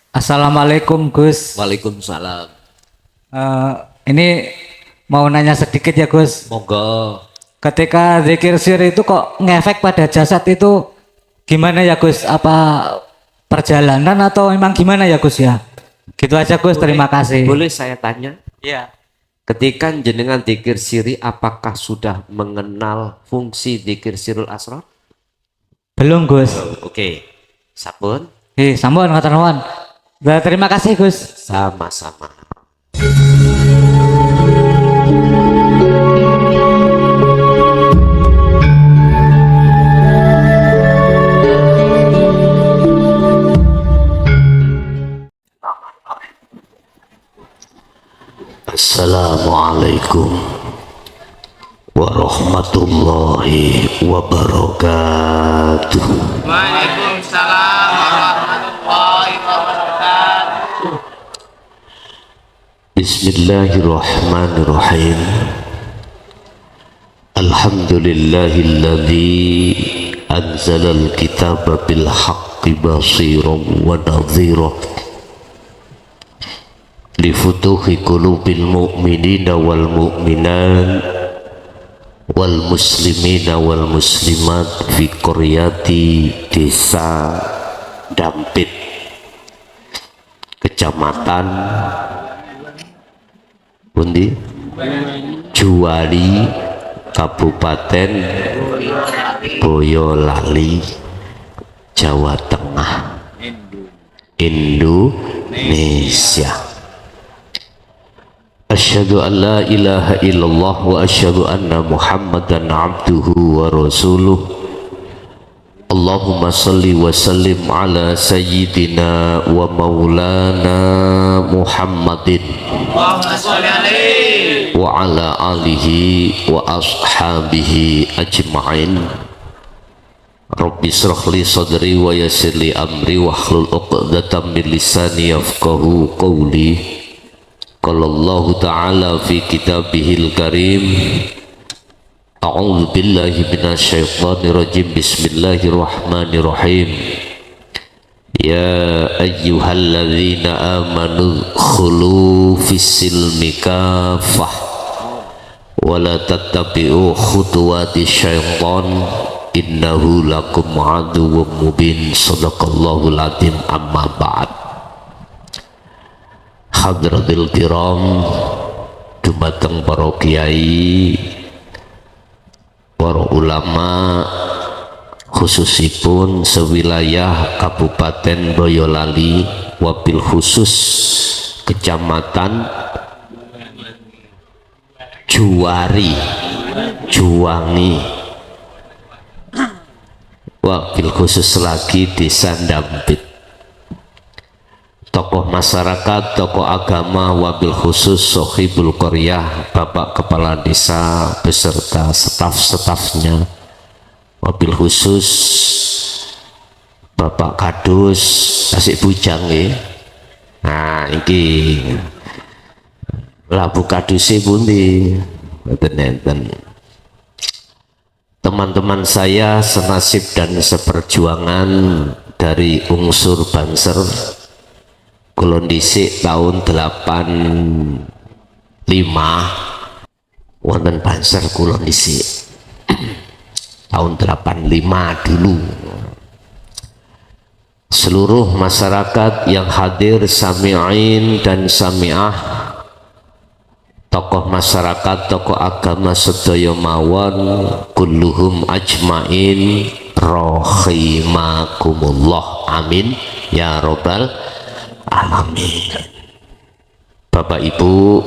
Assalamualaikum Gus. Waalaikumsalam. Eh, ini mau nanya sedikit ya Gus. Monggo. Ketika zikir sir itu kok ngefek pada jasad itu gimana ya Gus? Apa perjalanan atau memang gimana ya Gus ya? Gitu aja Gus. Terima kasih. Boleh saya tanya? Iya. Ketika jenengan zikir siri, apakah sudah mengenal fungsi zikir sirul asrar? Belum Gus. Oke. Sampun? Sampun ngoten nuwun. Terima kasih Gus. Sama-sama. Assalamualaikum warahmatullahi wabarakatuh. Waalaikumsalam warahmatullahi wabarakatuh. Bismillahirrahmanirrahim. Alhamdulillahilladzi anzalal kitaba bil haqqi basiran wa nadhira lifutuhi qulubil mu'minina wal mu'minat wal muslimina wal muslimat fi qaryati desa Dampit, kecamatan pundi? Juwali, Kabupaten Boyolali, Jawa Tengah, Indonesia. Asyhadu an la ilaha illallah wa asyhadu anna Muhammadan abduhu wa rasuluh. Allahumma salli wa sallim ala sayyidina wa maulana Muhammadin Allahumma sholli alaihi wa ala alihi wa ashabihi ajma'in. Rabbi shrah li sadri wa yassir li amri wa hlul 'uqdatam min lisani yafqahu qawli. Qala Allah ta'ala fi kitabihil karim. A'udzu billahi minasyaitonir rajim. Bismillahirrahmanirrahim. Ya ayyuhalladzina amanu khulu fis-silmi kafah wa la tattabi'u khutuwatis syaitan innahu lakum aduwwum mubin. Shadaqallahul adzim. Amma ba'd. Hadratil kiram, dumateng para kiai, para ulama, khususipun sewilayah Kabupaten Boyolali, wabil khusus Kecamatan Juwari, Juwangi, wabil khusus lagi Desa Dampit. Tokoh masyarakat, tokoh agama, wabil khusus sohibul qaryah, Bapak Kepala Desa beserta staf-stafnya, wabil khusus Bapak Kadus asik bujang ya. Nah ini labu kadusnya pundi nenten. Teman-teman saya senasib dan seperjuangan dari unsur Banser. Kulon dhisik tahun 85 wonten Banser kulon dhisik tahun 85 dulu. Seluruh masyarakat yang hadir, sami'in dan sami'ah, tokoh masyarakat, tokoh agama sedaya mawon, kulluhum ajmain rahimakumullah. Amin ya robbal alamin. Bapak Ibu,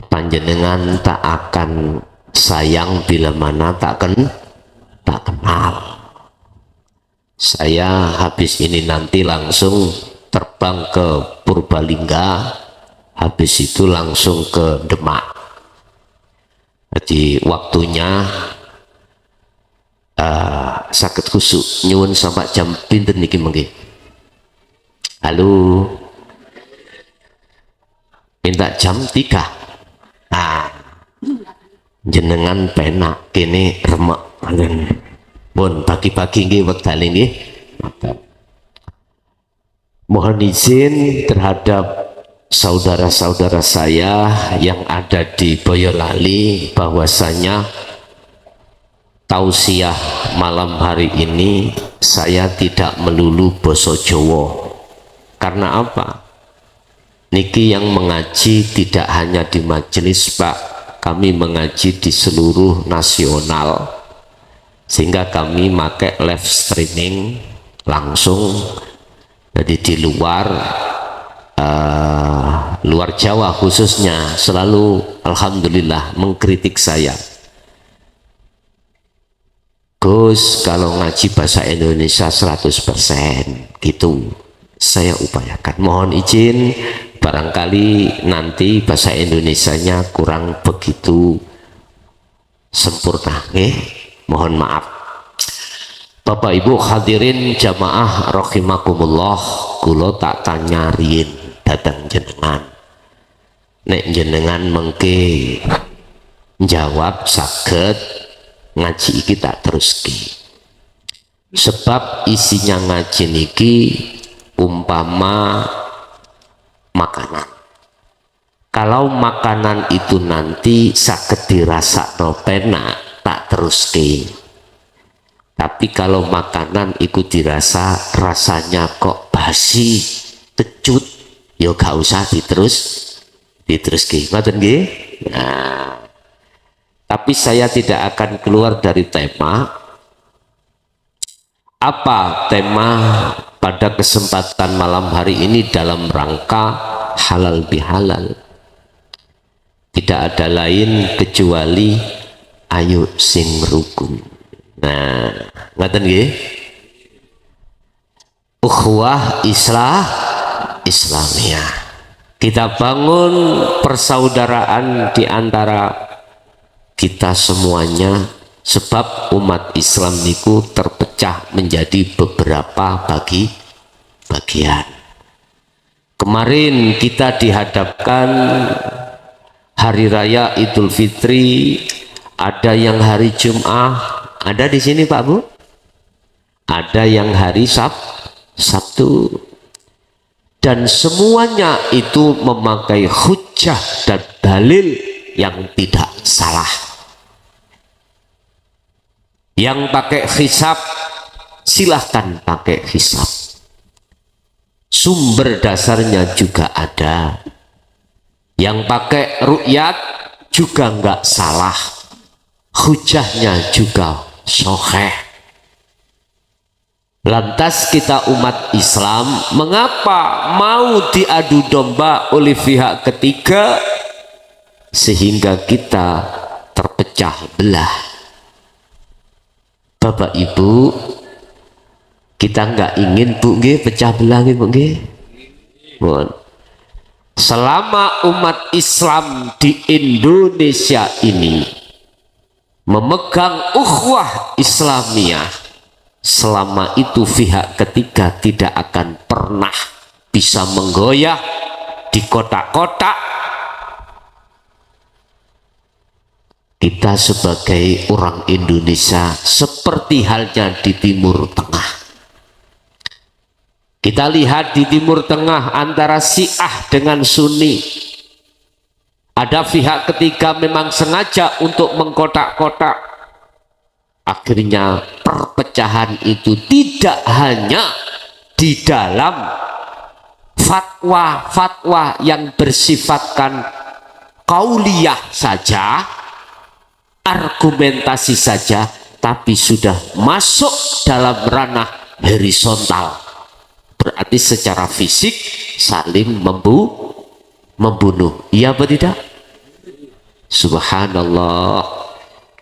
panjenengan tak akan sayang bila mana tak kenal. Saya habis ini nanti langsung terbang ke Purbalingga, habis itu langsung ke Demak. Jadi waktunya sakit khusuk nyuwun sampai jam pinten niki mengki. Halo, minta jam 3. Nah, jenengan penak kene remek pun pagi-pagi nggih wekdal nggih. Mohon izin terhadap saudara-saudara saya yang ada di Boyolali bahwasanya tausiah malam hari ini saya tidak melulu basa Jawa. Karena apa? Niki yang mengaji tidak hanya di majelis Pak, kami mengaji di seluruh nasional, sehingga kami pakai live streaming langsung. Jadi di luar Jawa khususnya selalu alhamdulillah mengkritik saya, Gus kalau ngaji bahasa Indonesia 100% gitu. Saya upayakan, mohon izin barangkali nanti bahasa Indonesianya kurang begitu sempurna, mohon maaf. Bapak Ibu hadirin jamaah rahimakumullah, kula tak tanya riyin datang jenengan, nek jenengan mengke jawab saged ngaji iki tak teruski, sebab isinya ngaji niki umpama makanan. Kalau makanan itu nanti saged dirasakno penak tak teruske. Tapi kalau makanan itu dirasa rasanya kok basi, tecut, ya gak usah diteruske. Ngoten nggih? Nah, tapi saya tidak akan keluar dari tema. Apa tema pada kesempatan malam hari ini dalam rangka halal bihalal? Tidak ada lain kecuali ayo sing rukun. Nah, ngaten nggih? Ukhuwah Islamiyah. Kita bangun persaudaraan di antara kita semuanya, sebab umat Islam niku terpecah menjadi beberapa bagian. Kemarin kita dihadapkan hari raya Idul Fitri, ada yang hari Jum'ah, ada di sini Pak Bu, ada yang hari Sabtu, dan semuanya itu memakai hujjah dan dalil yang tidak salah. Yang pakai hisab silahkan pakai hisab, sumber dasarnya juga ada. Yang pakai ru'yat juga nggak salah, hujahnya juga sahih. Lantas kita umat Islam mengapa mau diadu domba oleh pihak ketiga sehingga kita terpecah belah? Bapak Ibu, kita nggak ingin Bu nggih pecah belah nggih Bu nggih. Selama umat Islam di Indonesia ini memegang ukhuwah Islamiyah, selama itu pihak ketiga tidak akan pernah bisa menggoyah di kotak-kotak. Kita sebagai orang Indonesia seperti halnya di Timur Tengah. Kita lihat di Timur Tengah antara Syiah dengan Sunni. Ada pihak ketiga memang sengaja untuk mengkotak-kotak. Akhirnya perpecahan itu tidak hanya di dalam fatwa-fatwa yang bersifatkan kauliyah saja, argumentasi saja, tapi sudah masuk dalam ranah horizontal. Berarti secara fisik saling membunuh. Iya atau tidak? Subhanallah.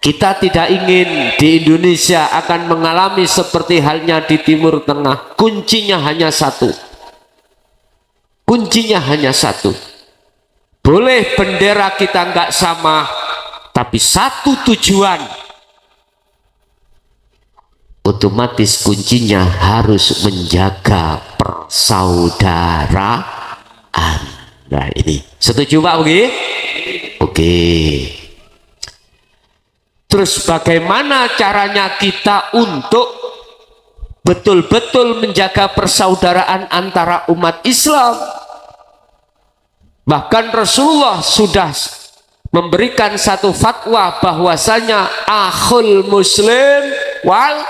Kita tidak ingin di Indonesia akan mengalami seperti halnya di Timur Tengah. Kuncinya hanya satu. Kuncinya hanya satu. Boleh bendera kita nggak sama, tapi satu tujuan. Otomatis kuncinya harus menjaga persaudaraan. Nah ini setuju Pak Oke? Oke. Terus bagaimana caranya kita untuk betul-betul menjaga persaudaraan antara umat Islam. Bahkan Rasulullah sudah memberikan satu fatwa bahwasanya akhul muslim wal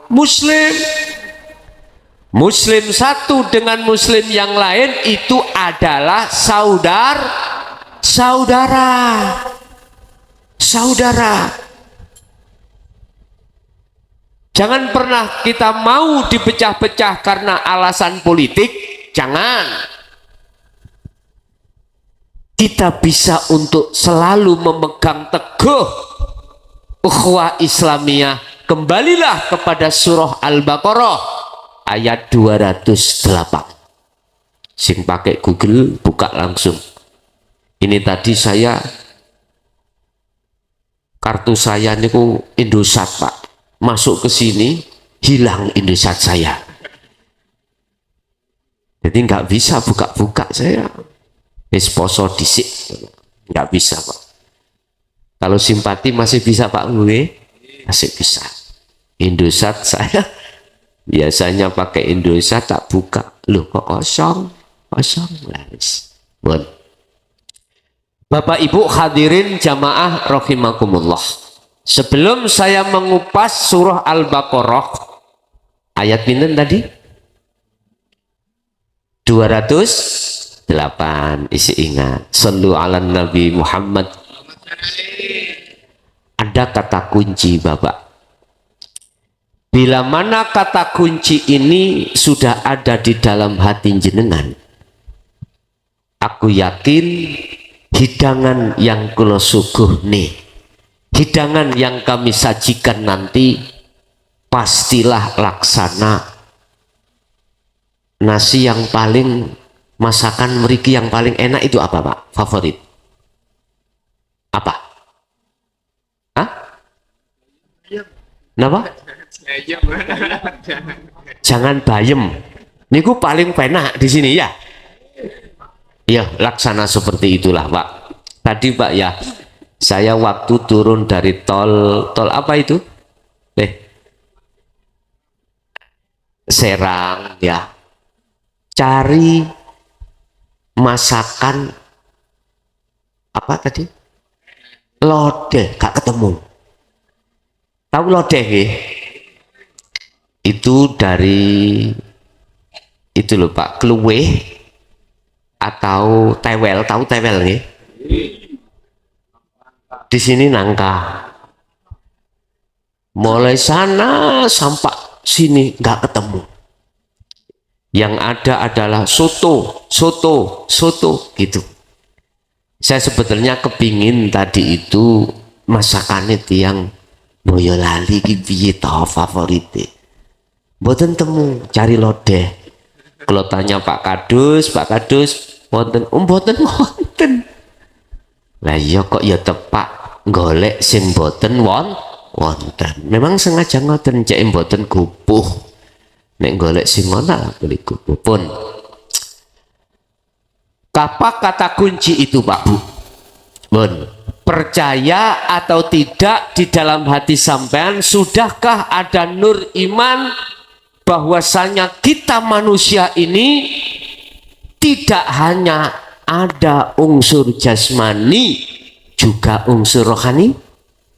muslim, muslim satu dengan muslim yang lain itu adalah saudara. Jangan pernah kita mau dipecah-pecah karena alasan politik. Jangan. Kita bisa untuk selalu memegang teguh ukhuwah Islamiyah. Kembalilah kepada surah Al-Baqarah ayat 208. Sing pakai Google buka langsung. Ini tadi kartu saya niku Indosat, Pak. Masuk ke sini hilang Indosat saya. Jadi nggak bisa buka-buka saya. Poso disik, nggak bisa, Pak. Kalau simpati masih bisa, Pak, gue masih bisa. Indosat saya biasanya pakai Indosat tak buka, loh kok kosong laris. Bon. Bapak Ibu hadirin jamaah rahimakumullah. Sebelum saya mengupas surah Al-Baqarah ayat pinten tadi? 208. Isi ingat. Sallu ala Nabi Muhammad. Ada kata kunci, Bapak. Bila mana kata kunci ini sudah ada di dalam hati jenengan, aku yakin hidangan yang kula suguhni, hidangan yang kami sajikan nanti pastilah laksana nasi yang paling, masakan mriki yang paling enak itu apa, Pak? Favorit? Apa? Hah? Kenapa? Jangan bayem. Niku paling penak di sini ya. Ya, laksana seperti itulah, Pak. Tadi, Pak, ya, saya waktu turun dari tol apa itu? Serang, ya. Cari masakan apa tadi? Lodeh, gak ketemu. Tahu lodeh, ya? Itu dari itu loh, Pak, kluweh atau tewel, tahu tewel nih? Di sini nangka. Mulai sana sampai sini nggak ketemu. Yang ada adalah soto gitu. Saya sebetulnya kepingin tadi itu masakannya tiang Boyolali gitu favorite. Mboten temu, cari lodeh. Kalau tanya Pak Kadus, wonten, mboten wonten. Lah iya kok ya tepak golek sing mboten wonten. Memang sengaja ngoten cek mboten gupuh. Nek golek sing ngono beli gupuh pun. Apa kata kunci itu, Pak Bu? Bon. Percaya atau tidak di dalam hati sampean, sudahkah ada nur iman bahwasanya kita manusia ini tidak hanya ada unsur jasmani, juga unsur rohani?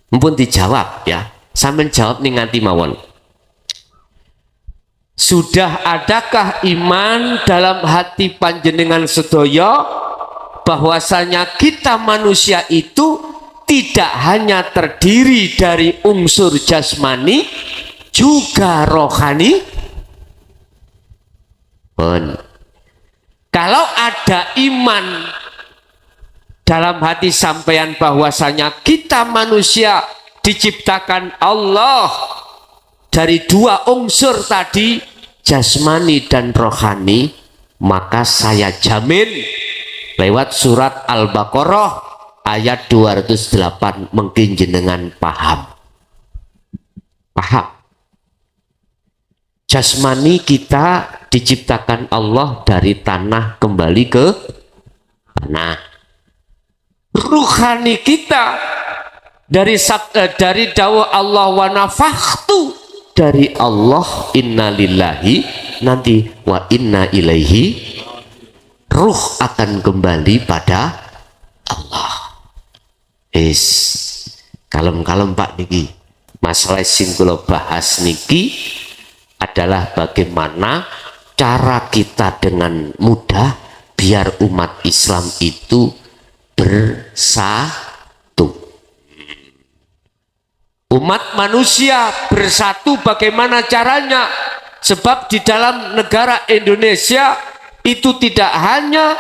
Mumpun dijawab ya, sampean jawab nih nganti mawon. Sudah adakah iman dalam hati panjenengan sedaya bahwasanya kita manusia itu tidak hanya terdiri dari unsur jasmani, juga rohani? Kalau ada iman dalam hati sampean bahwasanya kita manusia diciptakan Allah dari dua unsur tadi, jasmani dan rohani, maka saya jamin lewat surat Al-Baqarah ayat 208 mungkin jenengan paham. Jasmani kita diciptakan Allah dari tanah kembali ke tanah. Ruhani kita dari dawuh Allah wa nafakhtu, dari Allah, inna lillahi, nanti wa inna ilaihi, ruh akan kembali pada Allah. Kalem-kalem Pak niki. Masalah sing kula bahas niki adalah bagaimana cara kita dengan mudah biar umat Islam itu bersatu. Umat manusia bersatu bagaimana caranya? Sebab di dalam negara Indonesia itu tidak hanya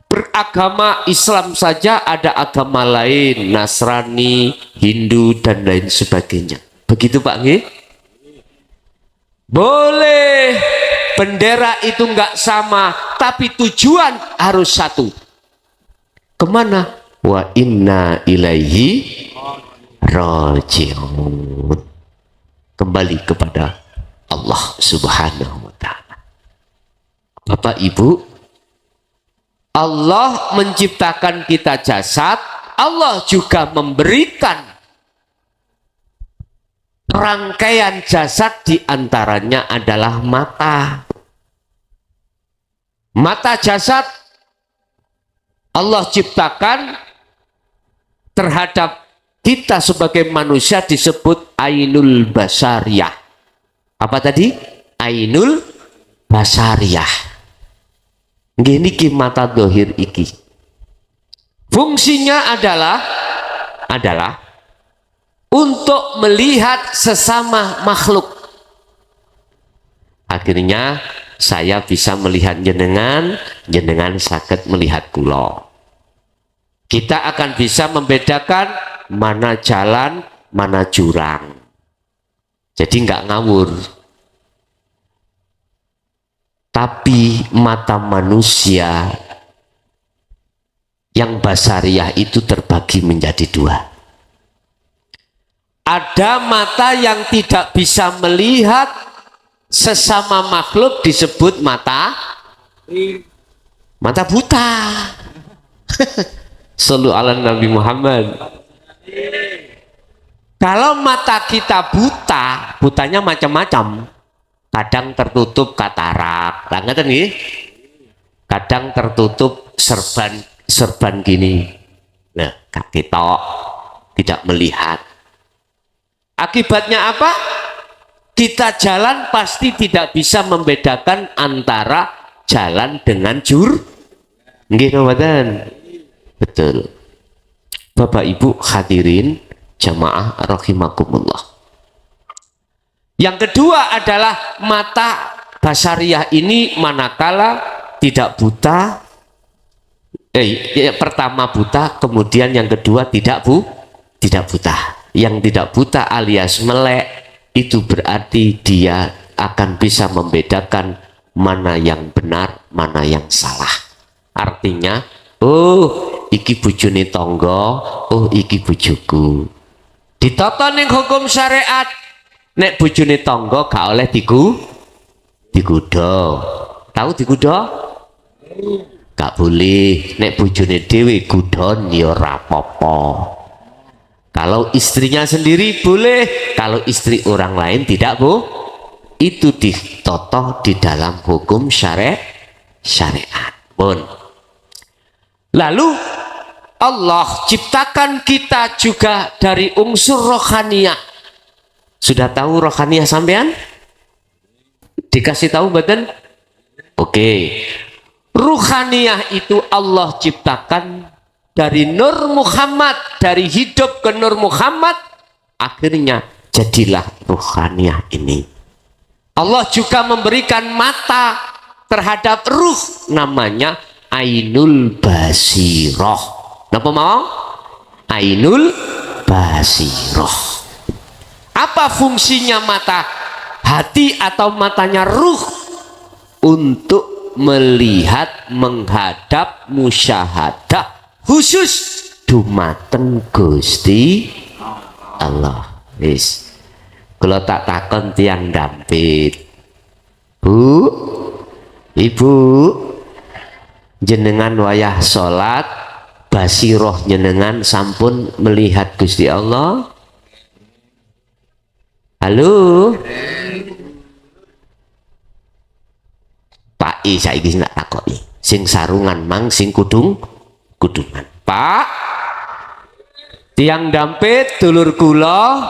beragama Islam saja, ada agama lain, Nasrani, Hindu dan lain sebagainya. Begitu Pak nggih? Boleh bendera itu enggak sama, tapi tujuan harus satu. Kemana? Wa inna ilaihi raji'un, kembali kepada Allah Subhanahu wa ta'ala. Bapak Ibu, Allah menciptakan kita jasad, Allah juga memberikan rangkaian jasad, diantaranya adalah mata. Mata jasad Allah ciptakan terhadap kita sebagai manusia disebut ainul basariyah. Apa tadi? Ainul basariyah. Gini ki mata dohir iki. Fungsinya adalah untuk melihat sesama makhluk. Akhirnya saya bisa melihat jenengan, jenengan sakit melihat kula. Kita akan bisa membedakan mana jalan, mana jurang. Jadi nggak ngawur. Tapi mata manusia yang basariah itu terbagi menjadi dua. Ada mata yang tidak bisa melihat sesama makhluk, disebut mata buta. Shallu ala Nabi Muhammad. Kalau mata kita buta, butanya macam-macam. Kadang tertutup katarak, ngeten nggih. Kadang tertutup serban gini. Nah, kaki tok, tidak melihat. Akibatnya apa? Kita jalan pasti tidak bisa membedakan antara jalan dengan nggih mboten? Betul. Bapak Ibu hadirin jamaah rahimakumullah. Yang kedua adalah mata basariah ini manakala tidak buta, pertama buta, kemudian yang kedua tidak buta. Yang tidak buta alias melek itu berarti dia akan bisa membedakan mana yang benar, mana yang salah. Artinya, oh iki bojone tangga, oh iki bojoku. Ditata ning hukum syariat, nek bojone tangga gak oleh digodha. Tahu digodha? Gak boleh. Nek bojone dhewe godhon ya ora apa-apa. Kalau istrinya sendiri boleh, kalau istri orang lain tidak bu. Itu ditata di dalam hukum syariat. Pun. Lalu Allah ciptakan kita juga dari unsur rohaniyah. Sudah tahu rohaniyah sampean? Dikasih tahu badan? Oke. Ruhaniyah itu Allah ciptakan dari Nur Muhammad, dari hidup ke Nur Muhammad, akhirnya jadilah ruhaniyah ini. Allah juga memberikan mata terhadap ruh, namanya ainul basiroh. Napa mau? Ainul basiroh. Apa fungsinya mata hati atau matanya ruh? Untuk melihat, menghadap, musyahadah khusus dumateng Gusti Allah. Wis. Kalau tak takon tiang dampit. Bu, Ibu, jenengan wayah salat, basiroh jenengan sampun melihat Gusti Allah? Halo. Pak I saiki nak takoki. Sing sarungan mang sing kudungan. Pak, tiang dampit dulur kula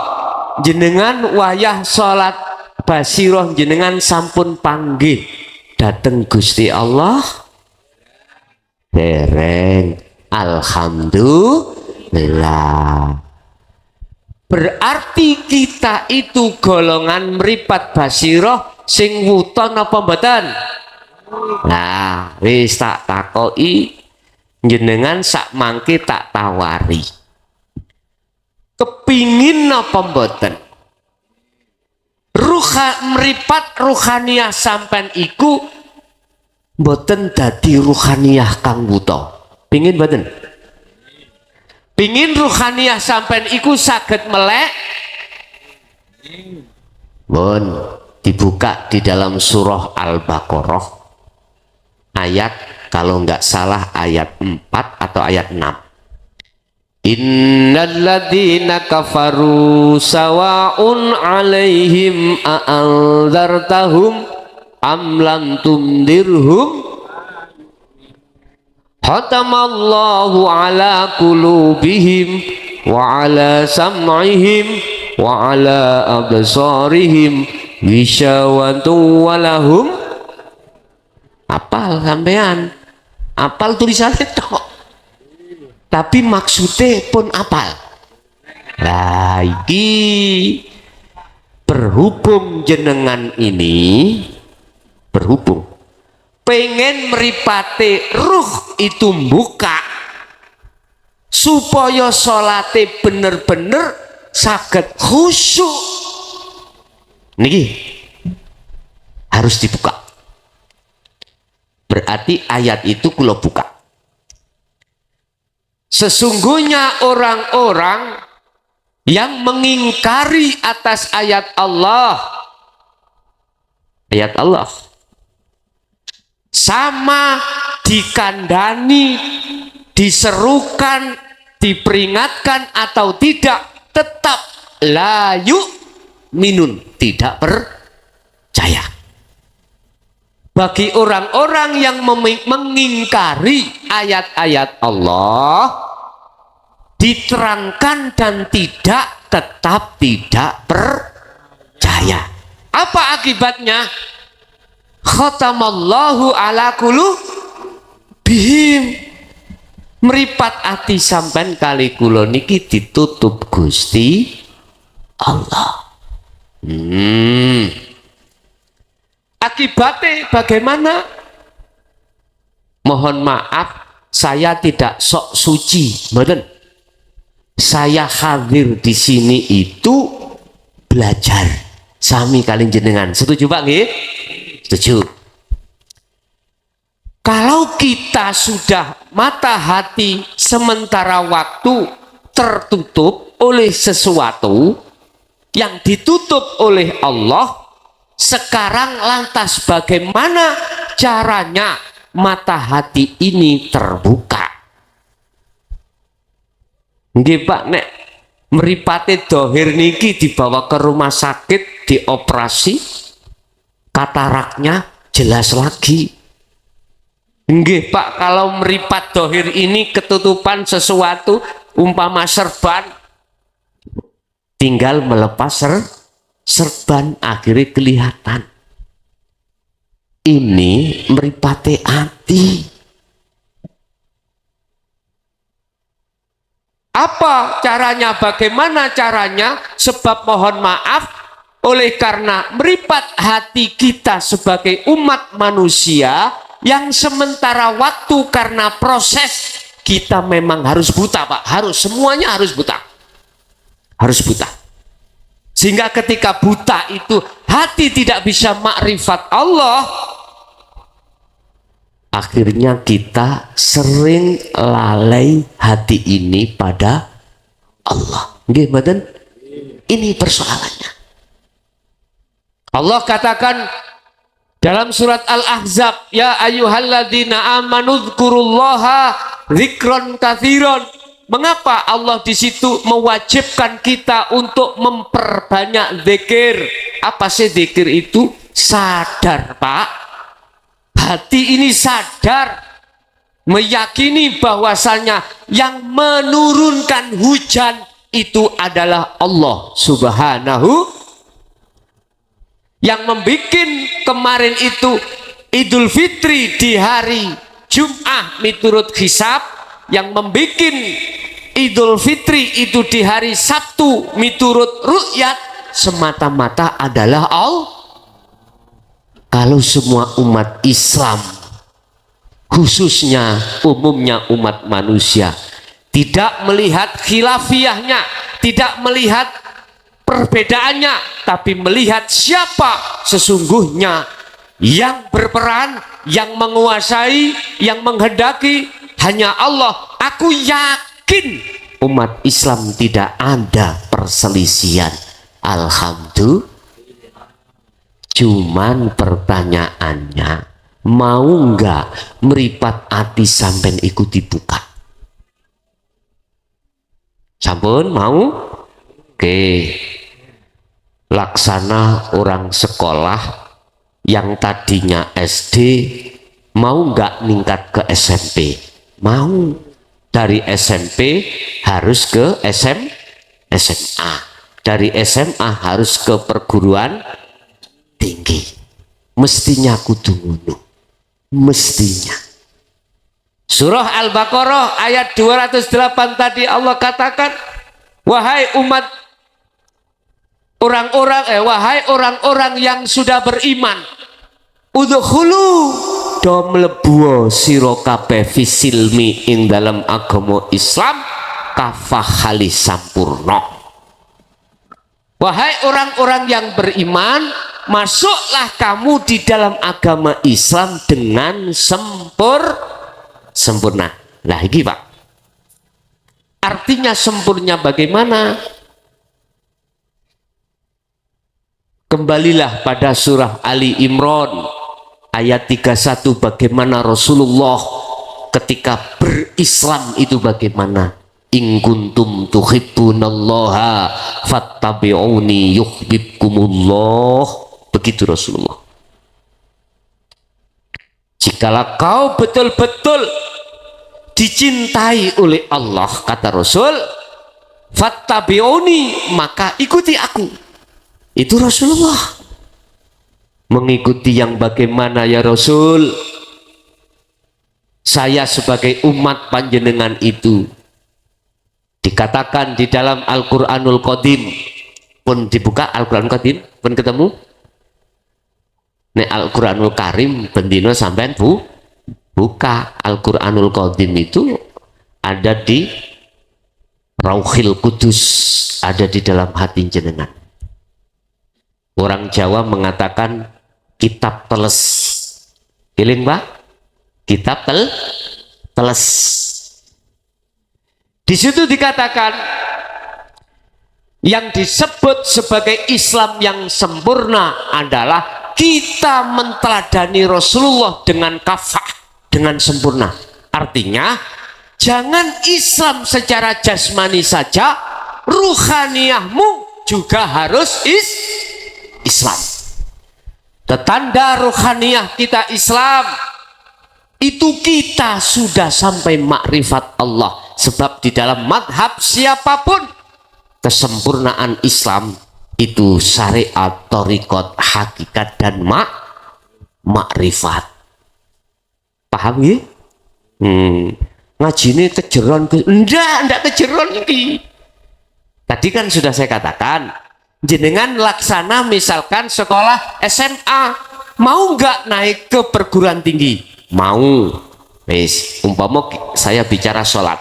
jenengan wayah salat basiroh jenengan sampun panggih dateng Gusti Allah. Dereng. Alhamdulillah. Berarti kita itu golongan mripat basiroh sing wuton apa mboten? Nah, wis tak takoki jenengan sak mangke tak tawari. Kepingin apa mboten? Mripat ruhaniyah sampean iku mboten dadi ruhaniyah kang wuta. Pingin mboten? Pingin ruhaniyah sampean iku saged melek? Mohon dibuka di dalam surah Al-Baqarah ayat kalau nggak salah ayat 4 atau ayat 6. Innalladzina kafaru sawa'un 'alaihim a'anzartahum am lam tundirhum khatamallahu ala qulubihim wa ala sam'ihim wa ala absarihim ghishawatun walahum. Apal sampean, apal tulisannya tok tapi maksudnya pun apal. Lah iki berhubung jenengan ini berhubung pengen meripate ruh itu buka supaya salate bener-bener saged khusyuk niki harus dibuka. Berarti ayat itu kula buka. Sesungguhnya orang-orang yang mengingkari atas ayat Allah sama dikandani, diserukan, diperingatkan atau tidak, tetap layu minun, tidak percaya. Bagi orang-orang yang mengingkari ayat-ayat Allah, diterangkan dan tetap tidak percaya. Apa akibatnya? Khatamallahu ala qulubihim. Meripat ati sampean kali kula niki ditutup Gusti Allah. Akibatnya bagaimana? Mohon maaf, saya tidak sok suci, betul. Saya hadir di sini itu belajar sami kali jenengan. Setuju Pak nggih? Setuju. Kalau kita sudah mata hati sementara waktu tertutup oleh sesuatu yang ditutup oleh Allah, sekarang lantas bagaimana caranya mata hati ini terbuka? Nggih Pak, nek mripate dohir niki dibawa ke rumah sakit dioperasi, kataraknya jelas lagi. Nggih Pak, kalau meripat dohir ini ketutupan sesuatu umpama serban, tinggal melepas serban akhirnya kelihatan. Ini meripate hati. Apa caranya? Bagaimana caranya? Sebab mohon maaf, oleh karena meripat hati kita sebagai umat manusia yang sementara waktu karena proses kita memang harus buta Pak. Harus, semuanya harus buta. Harus buta. Sehingga ketika buta itu hati tidak bisa makrifat Allah, akhirnya kita sering lalai hati ini pada Allah. Nggih mboten? Ini persoalannya. Allah katakan dalam surat Al-Ahzab, ya ayyuhalladzina amanu dzkurullaha dzikron katsiron. Mengapa Allah di situ mewajibkan kita untuk memperbanyak zikir? Apa sih zikir itu? Sadar, Pak. Hati ini sadar, meyakini bahwasanya yang menurunkan hujan itu adalah Allah Subhanahu, yang membuat kemarin itu Idul Fitri di hari Jum'ah miturut hisab, yang membuat Idul Fitri itu di hari Sabtu miturut ru'yat, semata-mata adalah Allah. Kalau semua umat Islam, khususnya umumnya umat manusia, tidak melihat khilafiyahnya, tidak melihat perbedaannya, tapi melihat siapa sesungguhnya yang berperan, yang menguasai, yang menghendaki, hanya Allah. Aku yakin umat Islam tidak ada perselisihan. Alhamdulillah. Cuman pertanyaannya, mau enggak meripat hati sampai ikuti buka? Sampun mau? Oke. Laksana orang sekolah yang tadinya SD, mau enggak ningkat ke SMP? Mau. Dari SMP harus ke SMA. Dari SMA harus ke perguruan tinggi. Mestinya kudu ngono. Mestinya. Surah Al-Baqarah ayat 208 tadi Allah katakan, wahai umat wahai orang-orang yang sudah beriman, udkhulu do mlebu sira kabeh fisilmi ing dalam agama Islam kafahali sampurna. Wahai orang-orang yang beriman, masuklah kamu di dalam agama Islam dengan sempurna. Lah iki Pak, artinya sempurna bagaimana? Kembalilah pada surah Ali Imran ayat 31, bagaimana Rasulullah ketika berislam itu bagaimana. In kuntum tuhibbunallaha fattabi'uni yuhibbukumullah. Begitu Rasulullah. Jikalau kau betul-betul dicintai oleh Allah, kata Rasul, fattabi'uni, maka ikuti aku. Itu Rasulullah. Mengikuti yang bagaimana ya Rasul? Saya sebagai umat panjenengan itu dikatakan di dalam Al-Quranul Qadim, pun dibuka Al-Quranul Qadim, pun ketemu nek Al-Quranul Karim bendino sampean buka Al-Quranul Qadim itu ada di Rauhil Kudus, ada di dalam hati jenengan. Orang Jawa mengatakan kitab teles. Giling Pak? Kitab teles. Di situ dikatakan yang disebut sebagai Islam yang sempurna adalah kita menteladani Rasulullah dengan kafah, dengan sempurna. Artinya jangan Islam secara jasmani saja, ruhaniyahmu juga harus Islam. Tanda ruhaniyah kita Islam itu kita sudah sampai makrifat Allah. Sebab di dalam madhab siapapun, kesempurnaan Islam itu syariat, thariqat, hakikat dan makrifat. Paham ya? Ngaji ini kejeron enggak kejeron ini. Tadi kan sudah saya katakan, jenengan laksana misalkan sekolah SMA, mau nggak naik ke perguruan tinggi? Mau. Wis, umpama saya bicara sholat,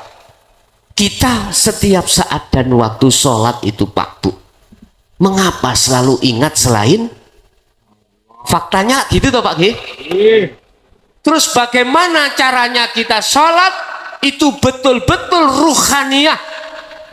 kita setiap saat dan waktu sholat itu Pak Bu, mengapa selalu ingat selain faktanya gitu toh Pak G? Terus bagaimana caranya kita sholat itu betul-betul ruhaniyah,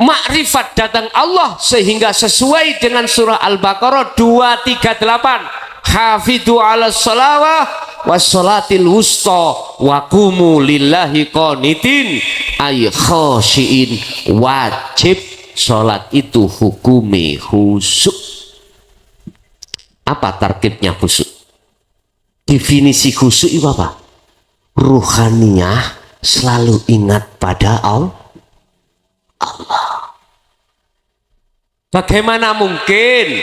makrifat datang Allah, sehingga sesuai dengan surah Al-Baqarah 238, hafidhu ala sholawah wassolatil wusta wa qumu lillahi qanitin. ay khosyiin, wajib sholat itu hukumi khusyuk. Apa tarkibnya khusyuk? Definisi khusyuk itu apa? Ruhaniyah selalu ingat pada Allah. Bagaimana mungkin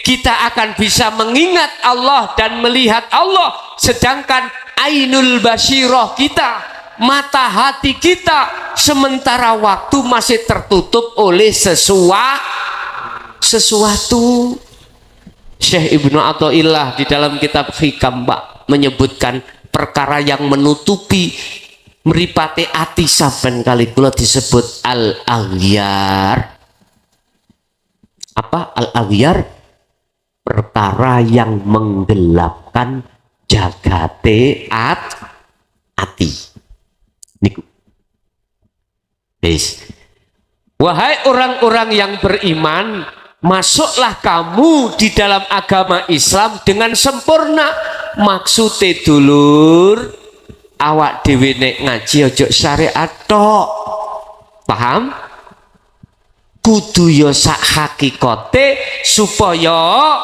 kita akan bisa mengingat Allah dan melihat Allah sedangkan ainul basyirah kita, mata hati kita sementara waktu masih tertutup oleh sesuatu. Syekh Ibnu Athaillah di dalam kitab Hikam menyebutkan perkara yang menutupi mripate ati saben kali kula disebut al-aghyar. Apa al-aghyar? Perkara yang menggelapkan jagate ati. Niku. Guys. Wahai orang-orang yang beriman, masuklah kamu di dalam agama Islam dengan sempurna. Maksudnya dulur, awak dhewe nek ngaji ojo syariat tok. Paham? Kudu yo sak hakikate supaya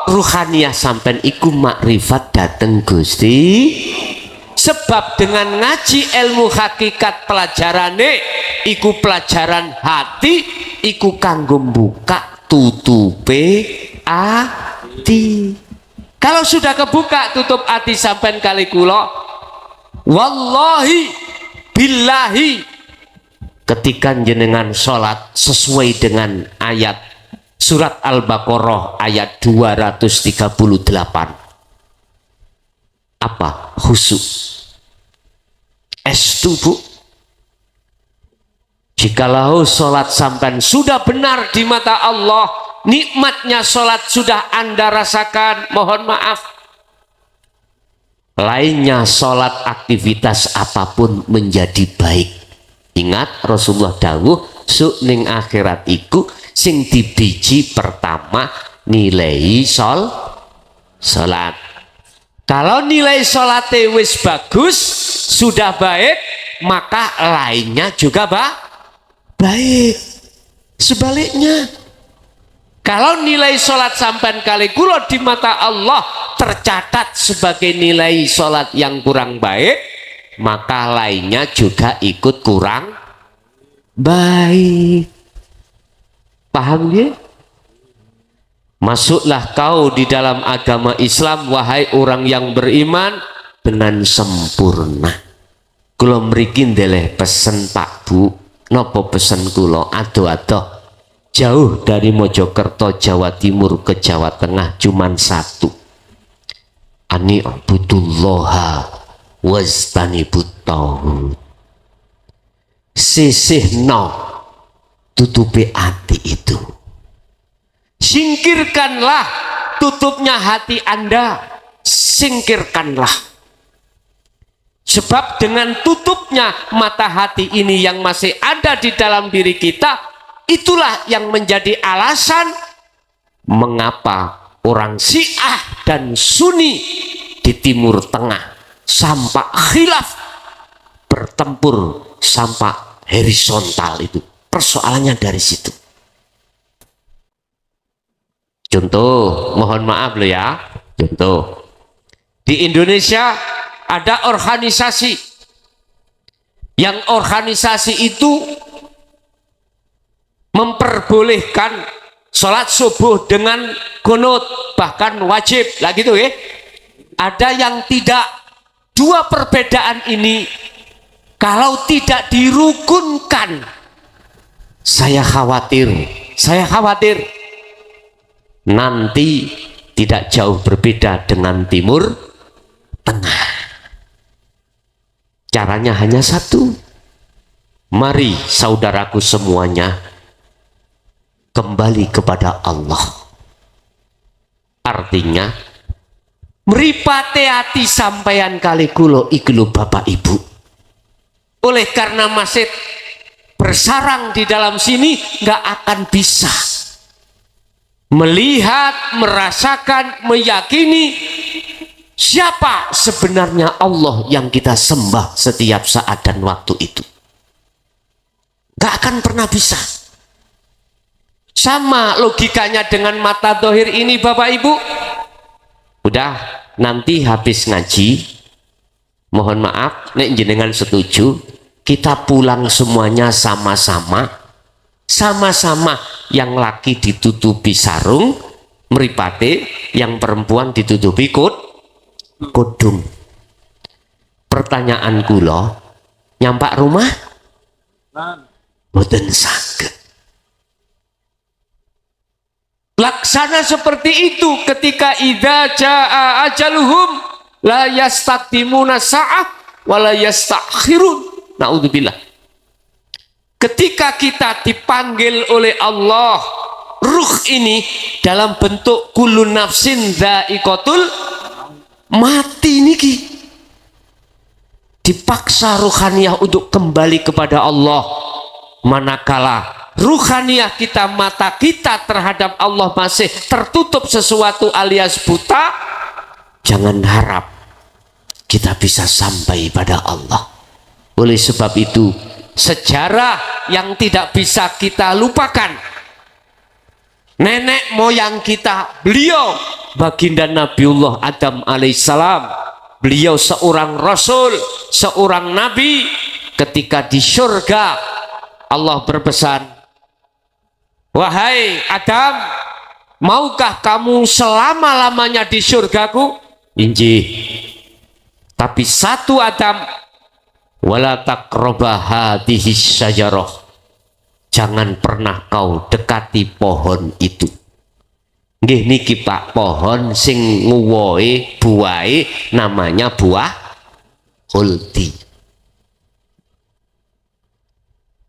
ruhaniyah sampean iku makrifat dateng Gusti. Sebab dengan ngaji ilmu hakikat pelajarane iku pelajaran hati, iku kanggo buka tutupe ati. Kalau sudah kebuka tutup ati sampean kali kula, wallahi billahi, ketika jenengan sholat sesuai dengan ayat surat Al-Baqarah ayat 238, apa? Khusyuk. Estu bu, jikalau sholat sampai sudah benar di mata Allah, nikmatnya sholat sudah Anda rasakan, mohon maaf, lainnya sholat aktivitas apapun menjadi baik. Ingat Rasulullah dawuh suk ning akhirat iku sing dibiji pertama nilai sholat. Kalau nilai sholatnya wis bagus, sudah baik, maka lainnya juga baik. Sebaliknya, kalau nilai sholat sampai kali kula di mata Allah tercatat sebagai nilai sholat yang kurang baik, maka lainnya juga ikut kurang baik. Paham ya? Masuklah kau di dalam agama Islam, wahai orang yang beriman, dengan sempurna. Kula mriki ndeleh pesen Pak Bu, napa pesen kula? Ado-ado jauh dari Mojokerto Jawa Timur ke Jawa Tengah cuman satu. Ani ubudullaha wastanibut tauhid. Sisihno tutupi hati itu. Singkirkanlah tutupnya hati Anda, singkirkanlah. Sebab dengan tutupnya mata hati ini yang masih ada di dalam diri kita, itulah yang menjadi alasan mengapa orang Syiah dan Sunni di Timur Tengah sampai khilaf bertempur sampai horizontal. Itu persoalannya dari situ. Contoh, mohon maaf lo ya, contoh di Indonesia ada organisasi yang organisasi itu memperbolehkan sholat subuh dengan kunut, bahkan wajib lah gitu ya. Ada yang tidak. Dua perbedaan ini kalau tidak dirukunkan, saya khawatir nanti tidak jauh berbeda dengan Timur Tengah. Caranya hanya satu. Mari saudaraku semuanya kembali kepada Allah. Artinya mripate ati sampeyan kali kula iki lho Bapak Ibu. Oleh karena masih bersarang di dalam sini, nggak akan bisa melihat, merasakan, meyakini siapa sebenarnya Allah yang kita sembah setiap saat dan waktu itu. Gak akan pernah bisa. Sama logikanya dengan mata dohir ini Bapak Ibu. Udah, nanti habis ngaji, mohon maaf nek jenengan setuju, kita pulang semuanya sama-sama, yang laki ditutupi sarung mripate, yang perempuan ditutupi kudung. Pertanyaan kula, nyampak rumah mboten saged. Laksana seperti itu ketika idza jaa ajaluhum la yastaqdimuna sa'ah wa la yastakhirun. Naudzubillah. Ketika kita dipanggil oleh Allah, ruh ini dalam bentuk kullu nafsin dha'iqatul mati niki, dipaksa ruhaniyah untuk kembali kepada Allah. Manakala ruhaniyah kita, mata kita terhadap Allah masih tertutup sesuatu alias buta, jangan harap kita bisa sampai pada Allah. Oleh sebab itu, sejarah yang tidak bisa kita lupakan, nenek moyang kita, beliau baginda Nabiullah Adam alaihissalam, beliau seorang rasul, seorang nabi. Ketika di surga Allah berpesan, wahai Adam, maukah kamu selama-lamanya di surgaku? Injih. Tapi satu Adam, wala taqraba hadhihi syajarah, jangan pernah kau dekati pohon itu. Nggih niki Pak, pohon sing nguwohe buahe namanya buah khuldi.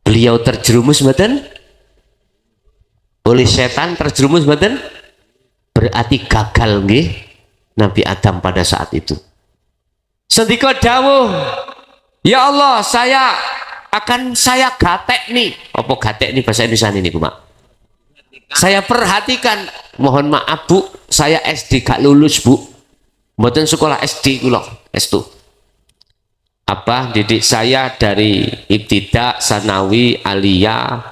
Beliau terjerumus mboten? Oleh setan terjerumus mboten? Berarti gagal nggih Nabi Adam pada saat itu. Sendika dawuh, ya Allah, saya gatek nih. Apa gatek nih bahasa Indonesia ini Bu, Mak? Saya perhatikan, mohon maaf Bu, saya SD gak lulus Bu. Mboten sekolah SD kula, S2. Didik saya dari ibtidak, sanawi, aliyah,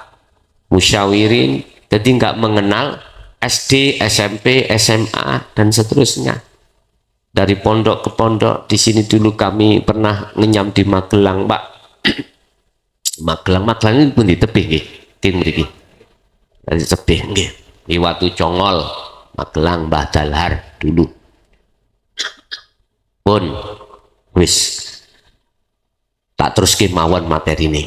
musyawirin, jadi nggak mengenal SD, SMP, SMA dan seterusnya. Dari pondok ke pondok, di sini dulu kami pernah ngenyam di Magelang, Pak. Magelang ini pun di tebih nggih, tim mriki. Dari tebih nggih, di Watu Congol, Magelang, Mbah Dalhar dulu. Pun wis tak terus kemauan materi ini.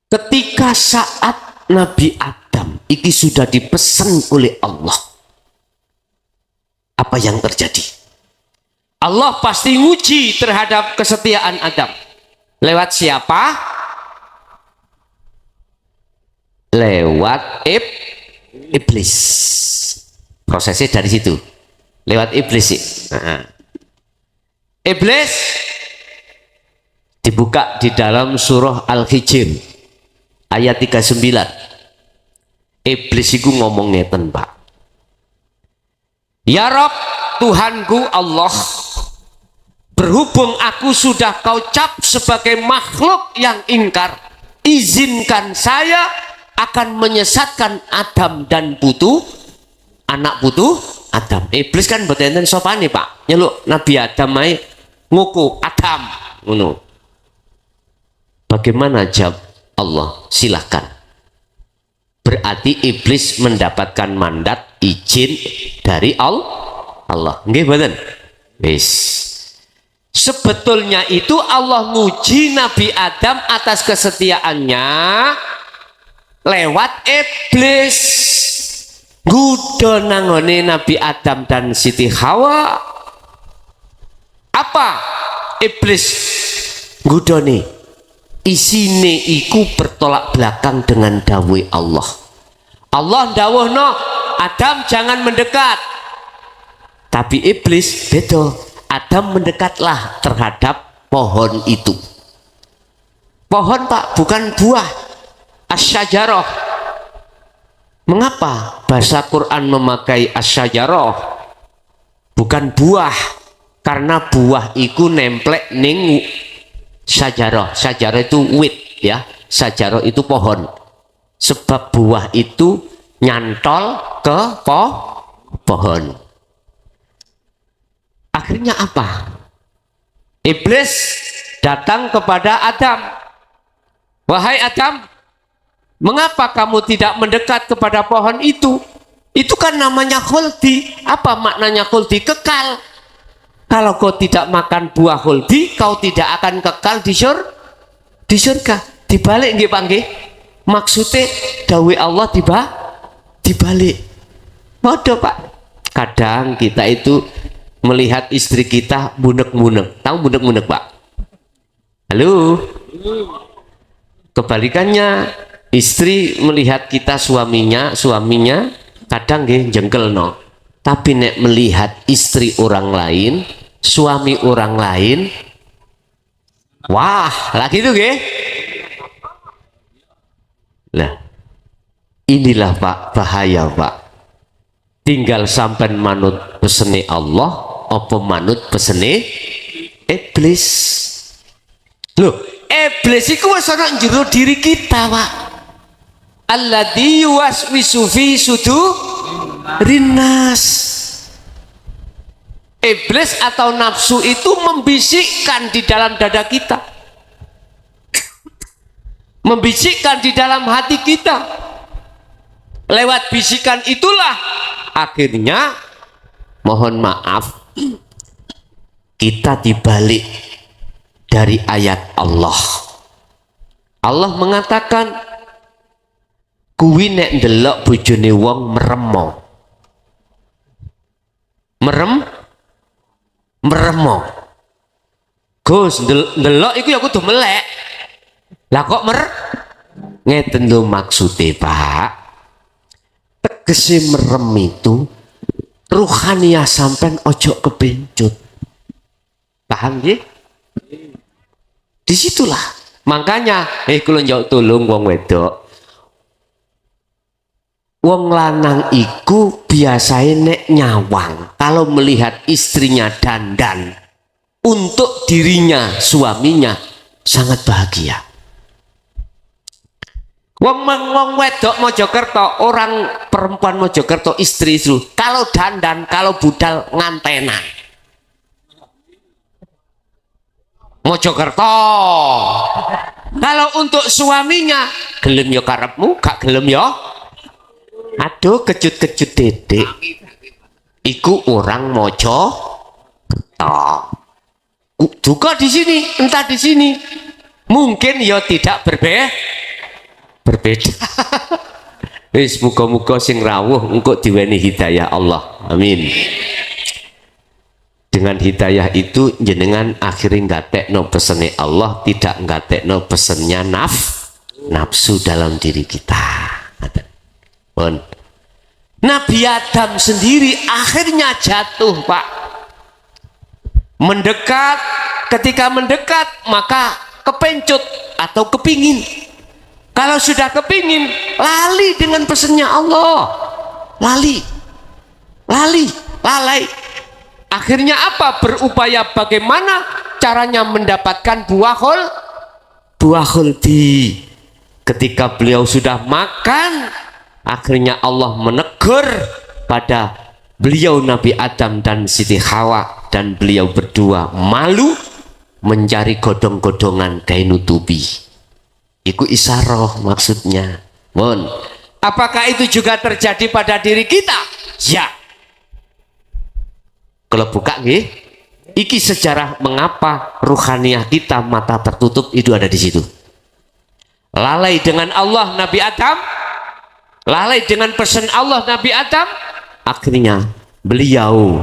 Ketika saat Nabi Adam iki sudah dipesan oleh Allah, apa yang terjadi? Allah pasti nguji terhadap kesetiaan Adam. Lewat siapa? Lewat iblis. Prosesnya dari situ. Lewat iblis sih. Iblis dibuka di dalam surah Al-Hijr ayat 39. Iblis itu ngomong ngeten, Pak. Ya Rob, Tuhanku Allah, berhubung aku sudah kau cap sebagai makhluk yang ingkar, izinkan saya akan menyesatkan Adam dan anak putu Adam. Iblis kan mboten enten sopane, Pak. Nyeluk Nabi Adam ae nguku Adam ngono. Bagaimana jawab Allah? Silahkan. Berarti iblis mendapatkan mandat izin dari Allah. Nggih mboten? Wis. Sebetulnya itu Allah nguji Nabi Adam atas kesetiaannya lewat iblis. Gudo nangone Nabi Adam dan Siti Hawa. Apa iblis gudone? Isine iku bertolak belakang dengan dawuh Allah. Allah dawuhno, Adam jangan mendekat. Tapi iblis beda. Adam mendekatlah terhadap pohon itu. Pohon, Pak, bukan buah. Asyajarah. Mengapa bahasa Quran memakai asyajarah? Bukan buah. Karena buah iku nemplek ning Sajarah itu wit ya, sajarah itu pohon. Sebab buah itu nyantol ke pohon. Akhirnya apa? Iblis datang kepada Adam. Wahai Adam, mengapa kamu tidak mendekat kepada pohon itu? Itu kan namanya khuldi. Apa maknanya khuldi? Kekal. Kalau kau tidak makan buah khuldi, kau tidak akan kekal di surga. Dibalik nggih Pak nggih. Maksudnya dawuh Allah dibalik. Waduh Pak. Kadang kita itu melihat istri kita bunek-bunek. Tahu bunek-bunek Pak? Halo? Kebalikannya, istri melihat kita suaminya kadang nggih jengkelno. Tapi nek melihat istri orang lain, suami orang lain, wah, lagi itu nggih. Lah, inilah Pak bahaya Pak. Tinggal sampai manut pesene Allah apa manut pesene iblis. Loh, iblis itu wis ana njero diri kita, Pak. Alladzi yuwaswisu fi sudurinas. Iblis atau nafsu itu membisikkan di dalam dada kita. Membisikkan di dalam hati kita. Lewat bisikan itulah akhirnya mohon maaf kita dibalik dari ayat Allah. Allah mengatakan kuwi nek ndelok bojone wong meremo. Meremo. Gus ndelok iku ya kudu melek. Lah kok ngeten lho maksude Pak. Tegese merem itu ruhaniyah sampean ojo kebencut. Paham nggih? Disitulah makanya kula njauh tulung wong wedok. Wong lanang iku biasanya nek nyawang kalau melihat istrinya dandan untuk dirinya suaminya sangat bahagia. Wong wedok Mojokerto, orang perempuan Mojokerto istri itu kalau dandan, kalau budal ngantenan. Mojokerto. Kalau untuk suaminya, gelem yo karepmu, gak gelem yo. Aduh, kejut-kejut dedek. Iku orang Mojokerto. Juga di sini, entah di sini. Mungkin yo tidak berbeda. Wis muga-muga sing rawuh engko diweni hidayah Allah. Amin. Dengan hidayah itu jenengan akhirnya nggatekno pesene Allah, tidak nggatekno pesennya nafsu dalam diri kita. Pun Nabi Adam sendiri akhirnya jatuh, Pak. Mendekat, ketika mendekat maka kepencut atau kepingin. Kalau sudah kepingin, lali dengan pesennya Allah. Lalai. Akhirnya apa? Berupaya bagaimana caranya mendapatkan buah khuldi. Ketika beliau sudah makan, akhirnya Allah menegur pada beliau Nabi Adam dan Siti Hawa, dan beliau berdua malu mencari godong-godongan kain nutubi. Iku isaroh maksudnya. Mon, apakah itu juga terjadi pada diri kita? Ya. Kalau buka nggih, iki sejarah mengapa ruhaniyah kita mata tertutup itu ada di situ. Lalai dengan Allah Nabi Adam, lalai dengan pesan Allah Nabi Adam, akhirnya beliau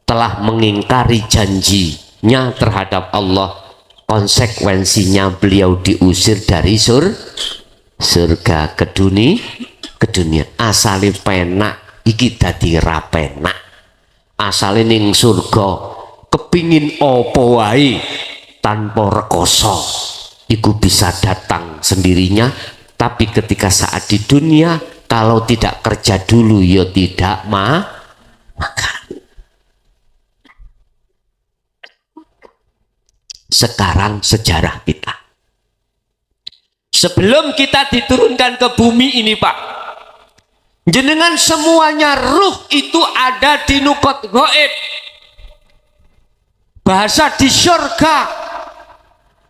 telah mengingkari janjinya terhadap Allah. Konsekuensinya beliau diusir dari surga ke dunia. Asale penak iki dadi ra penak. Asale ning surga kepingin opo wae tanpa rekoso iku bisa datang sendirinya, tapi ketika saat di dunia kalau tidak kerja dulu ya tidak makan. sekarang sejarah kita. Sebelum kita diturunkan ke bumi ini Pak, jenengan semuanya ruh itu ada di nukot gaib. Bahasa di syurga,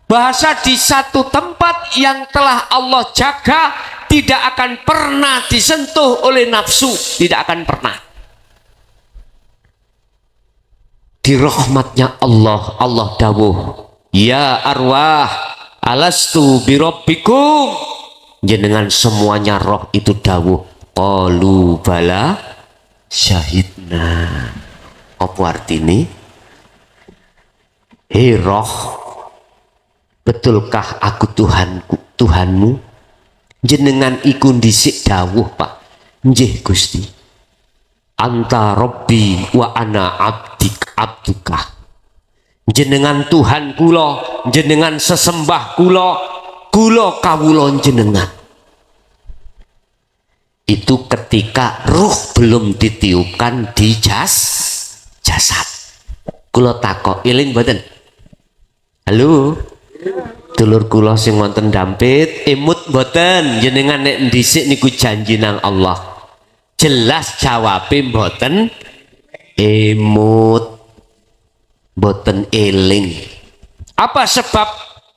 bahasa di satu tempat yang telah Allah jaga, tidak akan pernah disentuh oleh nafsu, tidak akan pernah. Di rahmatnya Allah, Allah dawuh, ya arwah, alastu birabbikum, jenengan semuanya roh itu dawuh, qalu bala syahidna. Apa artine? Hei roh, betulkah aku Tuhanmu? Jenengan iku ndhisik dawuh Pak, nggih Gusti. Anta Rabbi wa ana abduka. Jenengan Tuhan kula, jenengan sesembah kula, kula kawula jenengan. Itu ketika ruh belum ditiupkan di jasad. Kula takok, eling mboten? Halo. Dulur kula sing wonten Dampit, emut mboten jenengan nek ndhisik niku janji nang Allah. Jelas jawabe mboten emut, mboten eling. Apa sebab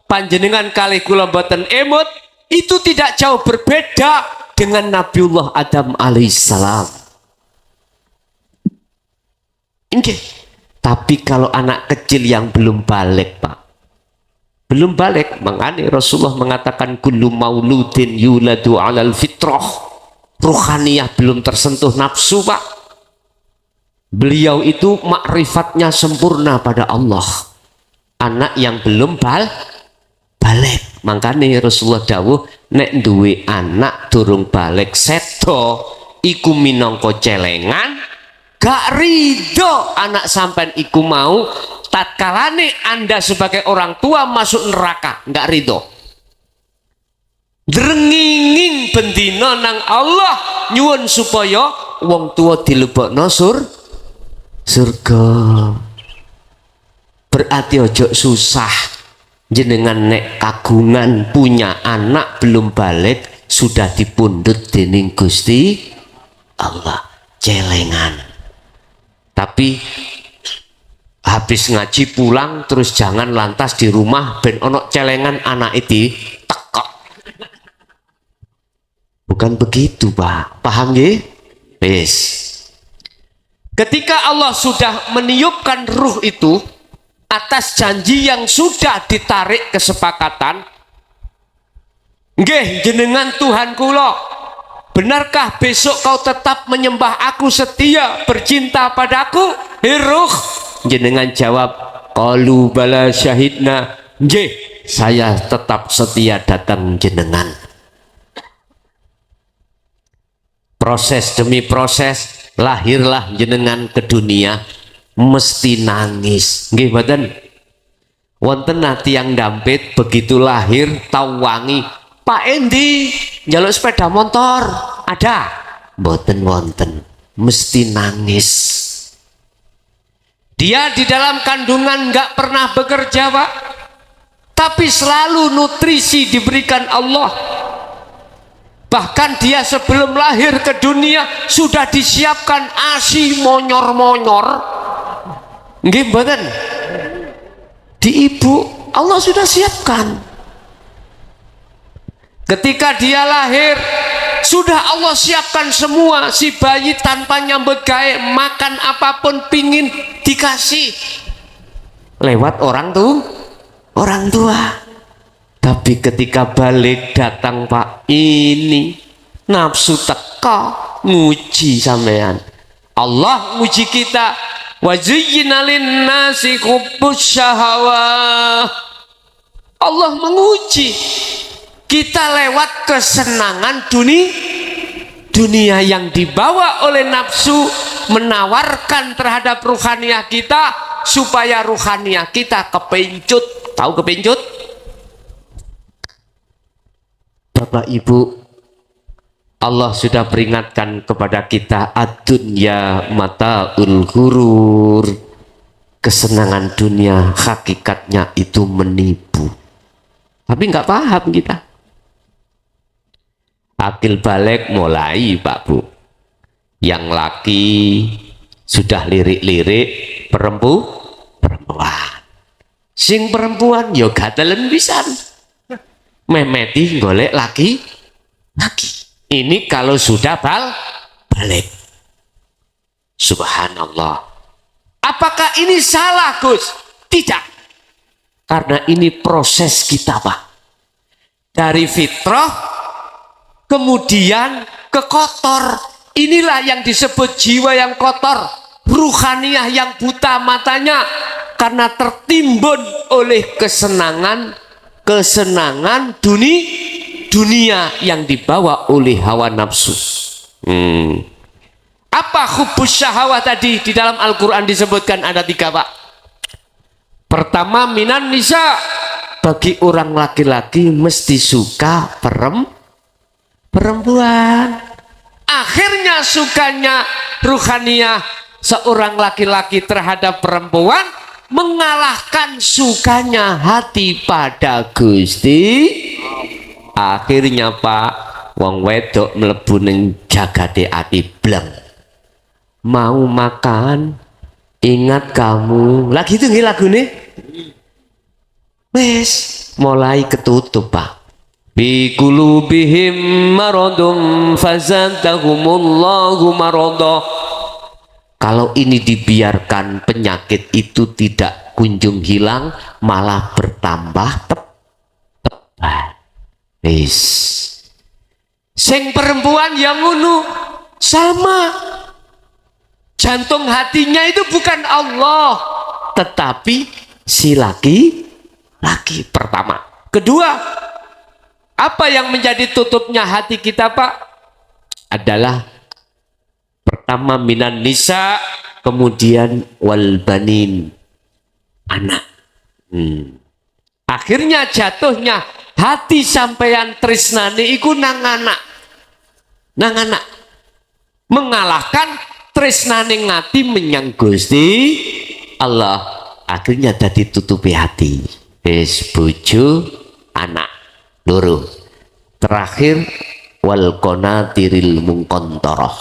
panjenengan kalih kula mboten emut? Itu tidak jauh berbeda dengan Nabiullah Adam alaihissalam. Nggih. Tapi kalau anak kecil yang belum balik Pak, belum balik, makanya Rasulullah mengatakan kullu mauludin yuladu alal fitrah. Ruhaniyah belum tersentuh nafsu Pak. Beliau itu makrifatnya sempurna pada Allah. Anak yang belum balik. Makanya Rasulullah dawuh, nek duwe anak durung balik sedo iku minangka celengan, gak rido anak sampean iku mau tatkalane Anda sebagai orang tua masuk neraka, gak rido. Drenginging bendina nang Allah nyuwun supaya wong tua dilebokno surga. Berarti ojo susah jenengan nek kagungan punya anak belum balik sudah dipundhut dening Gusti Allah, celengan. Tapi habis ngaji pulang terus jangan lantas di rumah ben ono celengan anak itu tekok. Bukan begitu Pak, paham nggih? Wis. Ketika Allah sudah meniupkan ruh itu atas janji yang sudah ditarik kesepakatan, nggih jenengan Tuhan kula, benarkah besok kau tetap menyembah aku, setia bercinta padaku? Ruh jenengan jawab, qalu bala syahidna, nggih saya tetap setia datang jenengan. Proses demi proses lahirlah jenengan ke dunia, mesti nangis, nggih mboten? Wonten tiang Dampit begitu lahir tau wangi, Pak Endi njaluk sepeda motor, ada? Mboten wonten, mesti nangis. Dia di dalam kandungan nggak pernah bekerja Pak, tapi selalu nutrisi diberikan Allah. Bahkan dia sebelum lahir ke dunia sudah disiapkan ASI monyor-monyor, nggih mboten? Di ibu Allah sudah siapkan. Ketika dia lahir sudah Allah siapkan semua, si bayi tanpa nyambut gawe, makan apapun pingin dikasih lewat orang tua. Tapi ketika balik datang Pak, ini nafsu teka nguji sampean. Allah nguji kita, wa zuyyina lin-nasi hubbus syahawah. Allah menguji kita lewat kesenangan dunia yang dibawa oleh nafsu, menawarkan terhadap ruhaniyah kita supaya ruhaniyah kita kepencut. Tahu kepencut? Bapak Ibu, Allah sudah peringatkan kepada kita, ad-dunya mataul ghurur. kesenangan dunia hakikatnya itu menipu. Tapi nggak paham kita. Akil balik mulai Pak Bu. Yang laki sudah lirik-lirik perempuan. Sing perempuan yo gatelen pisan. Memeti golek laki. Ini kalau sudah balik. Subhanallah. Apakah ini salah, Gus? Tidak. Karena ini proses kita, Pak. Dari fitrah kemudian ke kotor. Inilah yang disebut jiwa yang kotor, ruhaniyah yang buta matanya karena tertimbun oleh kesenangan dunia yang dibawa oleh hawa nafsu. Apa hubbus syahwat tadi di dalam Al-Quran disebutkan ada 3, Pak. Pertama, minan nisa, bagi orang laki-laki mesti suka perempuan. Akhirnya sukanya ruhaniyah seorang laki-laki terhadap perempuan mengalahkan sukanya hati pada Gusti. Akhirnya Pak, wong wedok mlebu ning jagate ati bleng. Mau makan, ingat kamu. Lagi itu nggih lagune. Wes mulai ketutup, Pak. Bi qulubihim maradun fazadahumullahu marada. Kalau ini dibiarkan, penyakit itu tidak kunjung hilang, malah bertambah tebal. Wis. Sing perempuan yang ngono sama. Jantung hatinya itu bukan Allah, tetapi si laki pertama. Kedua, apa yang menjadi tutupnya hati kita, Pak? Adalah pertama minan nisa, kemudian wal banin, anak. Akhirnya jatuhnya hati sampeyan tresnane iku nang anak. Mengalahkan tresnane ngati menyang Gusti Allah. Akhirnya dadi tutupi hati. Wis bojo, anak. Loro. Terakhir wal qanatiril muqantarah.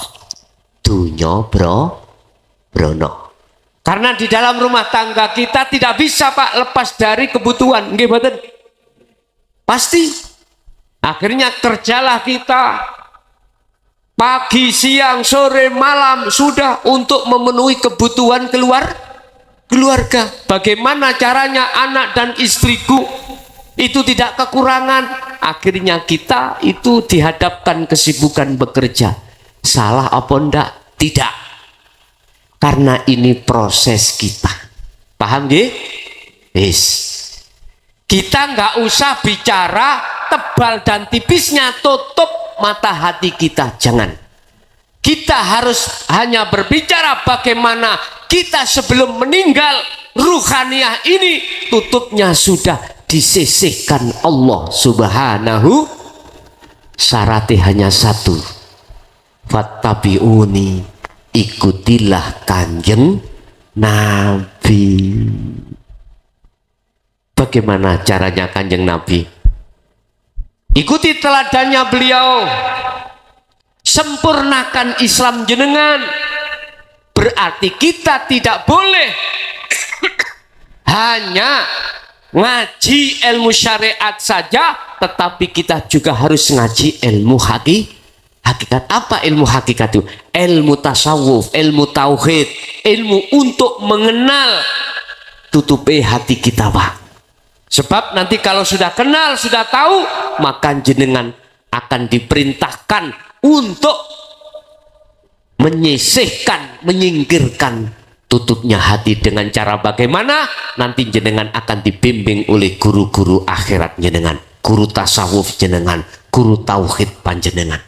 Dunya brono. Karena di dalam rumah tangga kita tidak bisa, Pak, lepas dari kebutuhan. Nggih mboten? Pasti. Akhirnya kerjalah kita pagi, siang, sore, malam sudah untuk memenuhi kebutuhan keluarga. Bagaimana caranya anak dan istriku itu tidak kekurangan. Akhirnya kita itu dihadapkan kesibukan bekerja. Salah apa enggak? Tidak. Karena ini proses kita. Paham nggih? Yes. Kita nggak usah bicara tebal dan tipisnya, tutup mata hati kita, jangan. Kita harus hanya berbicara bagaimana kita sebelum meninggal ruhaniyah ini tutupnya sudah disisihkan Allah Subhanahu. Syaratnya hanya satu, fattabi'uni, ikutilah kanjeng Nabi. Bagaimana caranya kanjeng Nabi? Ikuti teladannya beliau, sempurnakan Islam jenengan. Berarti kita tidak boleh hanya ngaji ilmu syariat saja, tetapi kita juga harus ngaji ilmu hakikat. Apa ilmu hakikat itu? Ilmu tasawuf, ilmu tauhid, ilmu untuk mengenal tutupi hati kita, Pak. Sebab nanti kalau sudah kenal, sudah tahu, maka jenengan akan diperintahkan untuk menyisihkan, menyingkirkan tutupnya hati dengan cara bagaimana? Nanti jenengan akan dibimbing oleh guru-guru akhirat jenengan, guru tasawuf jenengan, guru tauhid panjenengan.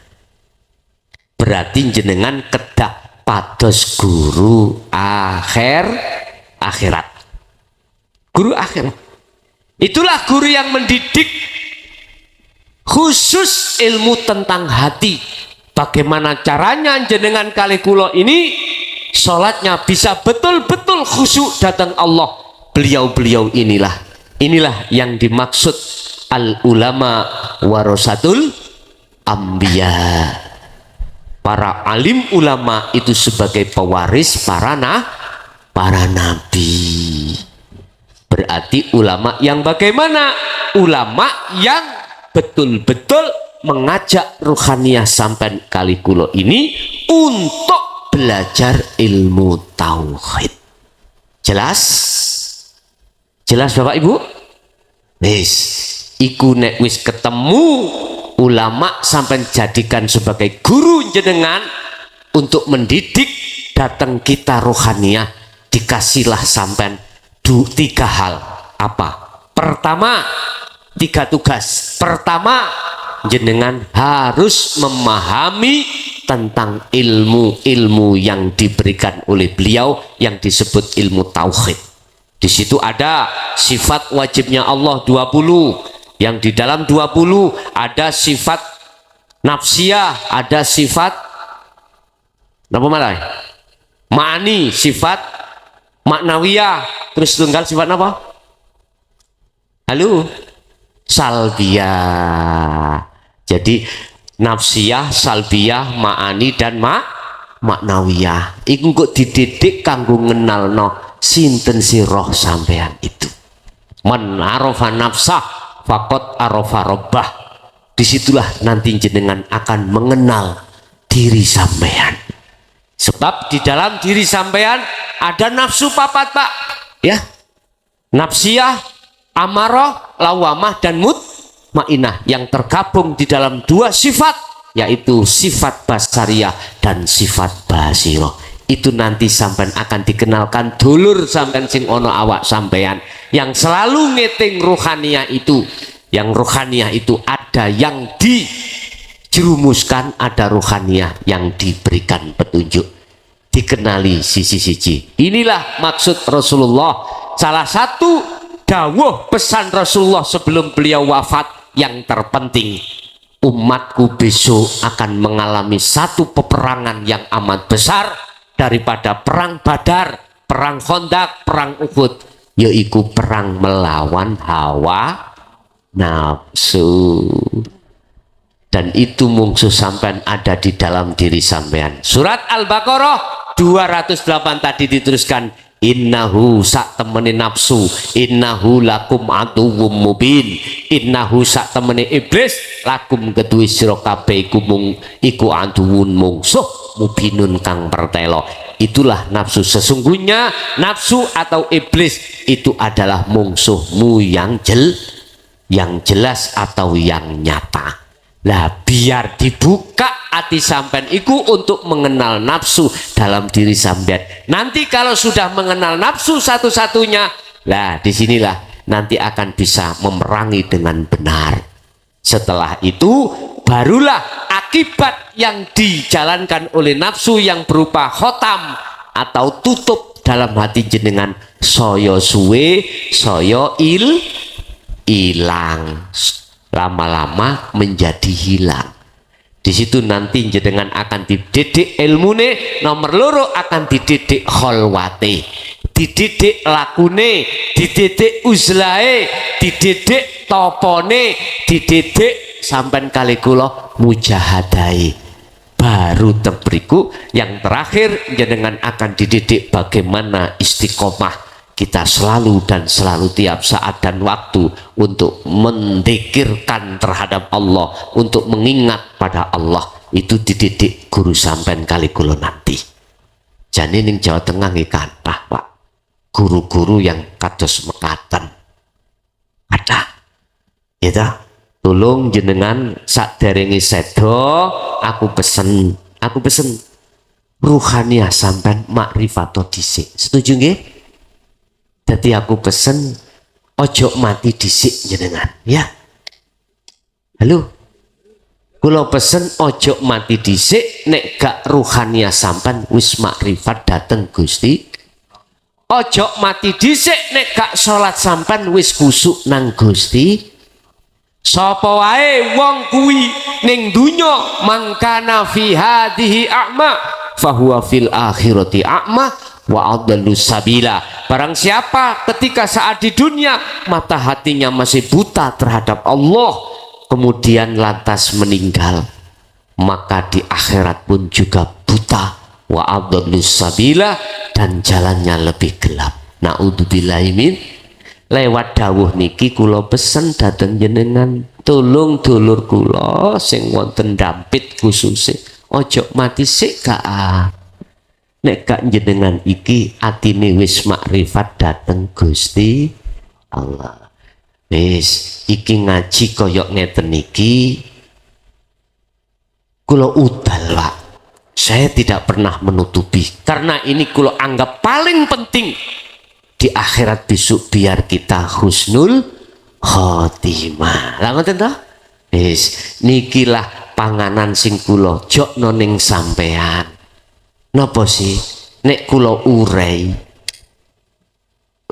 Berarti jenengan kedah pados guru akhirat. Guru akhirat. Itulah guru yang mendidik khusus ilmu tentang hati. Bagaimana caranya jenengan kali kulo ini sholatnya bisa betul-betul khusyuk datang Allah. Beliau-beliau inilah yang dimaksud al ulama warasatul anbiya. Para alim ulama itu sebagai pewaris para nabi. Berarti ulama yang bagaimana? Ulama yang betul-betul mengajak ruhaniyah sampai kali kulo ini untuk belajar ilmu tauhid. Jelas? Jelas Bapak Ibu? Wis, iku nek wis ketemu ulama sampai jadikan sebagai guru jenengan untuk mendidik datang kita rohaniyah, dikasihlah sampai 3 hal. Apa? Pertama, 3 tugas. Pertama, jenengan harus memahami tentang ilmu-ilmu yang diberikan oleh beliau yang disebut ilmu tauhid. Di situ ada sifat wajibnya Allah 20, yang di dalam 20 ada sifat nafsiyah, ada sifat apa malah? Ma'ani, sifat maknawiyah, terus tunggal sifat apa? Halo? Salbiyah. Jadi nafsiyah, salbiyah, ma'ani dan maknawiyah. Iku kok dididik kanggo ngenalno sinten si roh sampean itu. Man arafa nafsah faqad arafa rabbah. Disitulah nanti jenengan akan mengenal diri sampean. Sebab di dalam diri sampean ada nafsu papat, Pak. Ya. Nafsiyah, amarah, lawamah dan mutmainah yang tergabung di dalam 2 sifat, yaitu sifat basariyah dan sifat basirah. Itu nanti sampean akan dikenalkan dulur sampean sing ono awak sampean yang selalu ngeting ruhaniyah itu. Yang ruhaniyah itu ada yang dijerumuskan, ada ruhaniyah yang diberikan petunjuk, dikenali sisi-sisi. Inilah maksud Rasulullah. Salah satu dawuh pesan Rasulullah sebelum beliau wafat yang terpenting, umatku besok akan mengalami satu peperangan yang amat besar daripada perang Badar, perang Khandaq, perang Uhud, yaitu perang melawan hawa nafsu. Dan itu mungsuh sampean ada di dalam diri sampean. Surat Al-Baqarah 208 tadi diteruskan, innahu sak temene nafsu, innahu lakum aduwwum mubin, innahu sak temene iblis lakum kedue sira kabeh iku mung iku aduwun mungsuh mubinun kang pertelo. Itulah nafsu. Sesungguhnya nafsu atau iblis itu adalah mungsuhmu yang jelas atau yang nyata. Lah biar dibuka hati sampean iku untuk mengenal nafsu dalam diri sampean. Nanti kalau sudah mengenal nafsu satu-satunya, lah disinilah nanti akan bisa memerangi dengan benar. Setelah itu barulah akibat yang dijalankan oleh nafsu yang berupa khotam atau tutup dalam hati jenengan, soyo suwe soyo ilang, lama-lama menjadi hilang. Di situ nanti jenengan akan dididik ilmune, nomor loro akan dididik kholwate, dididik lakune, dididik uzlae, dididik topone, dididik sampai kali kula mujahadai. Baru tebriku yang terakhir jenengan akan dididik bagaimana istiqomah kita selalu dan selalu tiap saat dan waktu untuk mendikirkan terhadap Allah, untuk mengingat pada Allah. Itu dididik guru sampean kali kula nanti. Jane ning Jawa Tengah nggih kathah, Pak. Guru-guru yang kados mekaten. Ada. Ya ta? Tolong jenengan saderenge sedo, aku pesen ruhaniyah sampean makrifato dhisik. Setuju nggih? Jadi aku pesen ojo mati dhisik jenengan, ya. Halo. Kula pesen ojo mati dhisik, nek gak ruhaniyah sampean wis makrifat dateng Gusti. Ojo mati dhisik nek gak salat sampean wis kusuk nang Gusti. Sapa wae wong kuwi ning dunya mangkana fi hadhihi a'ma fahuwa fil akhirati a'ma wa adallu sabila. Barang siapa ketika saat di dunia mata hatinya masih buta terhadap Allah, kemudian lantas meninggal, maka di akhirat pun juga buta, wa adallu sabila, dan jalannya lebih gelap. Naudzubillahi min. Lewat dawuh niki kula pesen dateng jenengan, tolong dulur kula sing wonten Dampit khususe ojo mati sik gak. Nek gak jenengan iki atine wis makrifat dateng Gusti Allah. Wis iki ngaji koyok ngeten niki kula udal, Pak. Saya tidak pernah menutupi karena ini kula anggap paling penting di akhirat besok biar kita husnul khotimah. Lah ngoten to? Wis nikilah panganan sing kula jokno ning sampean. Napa sih nek kula urei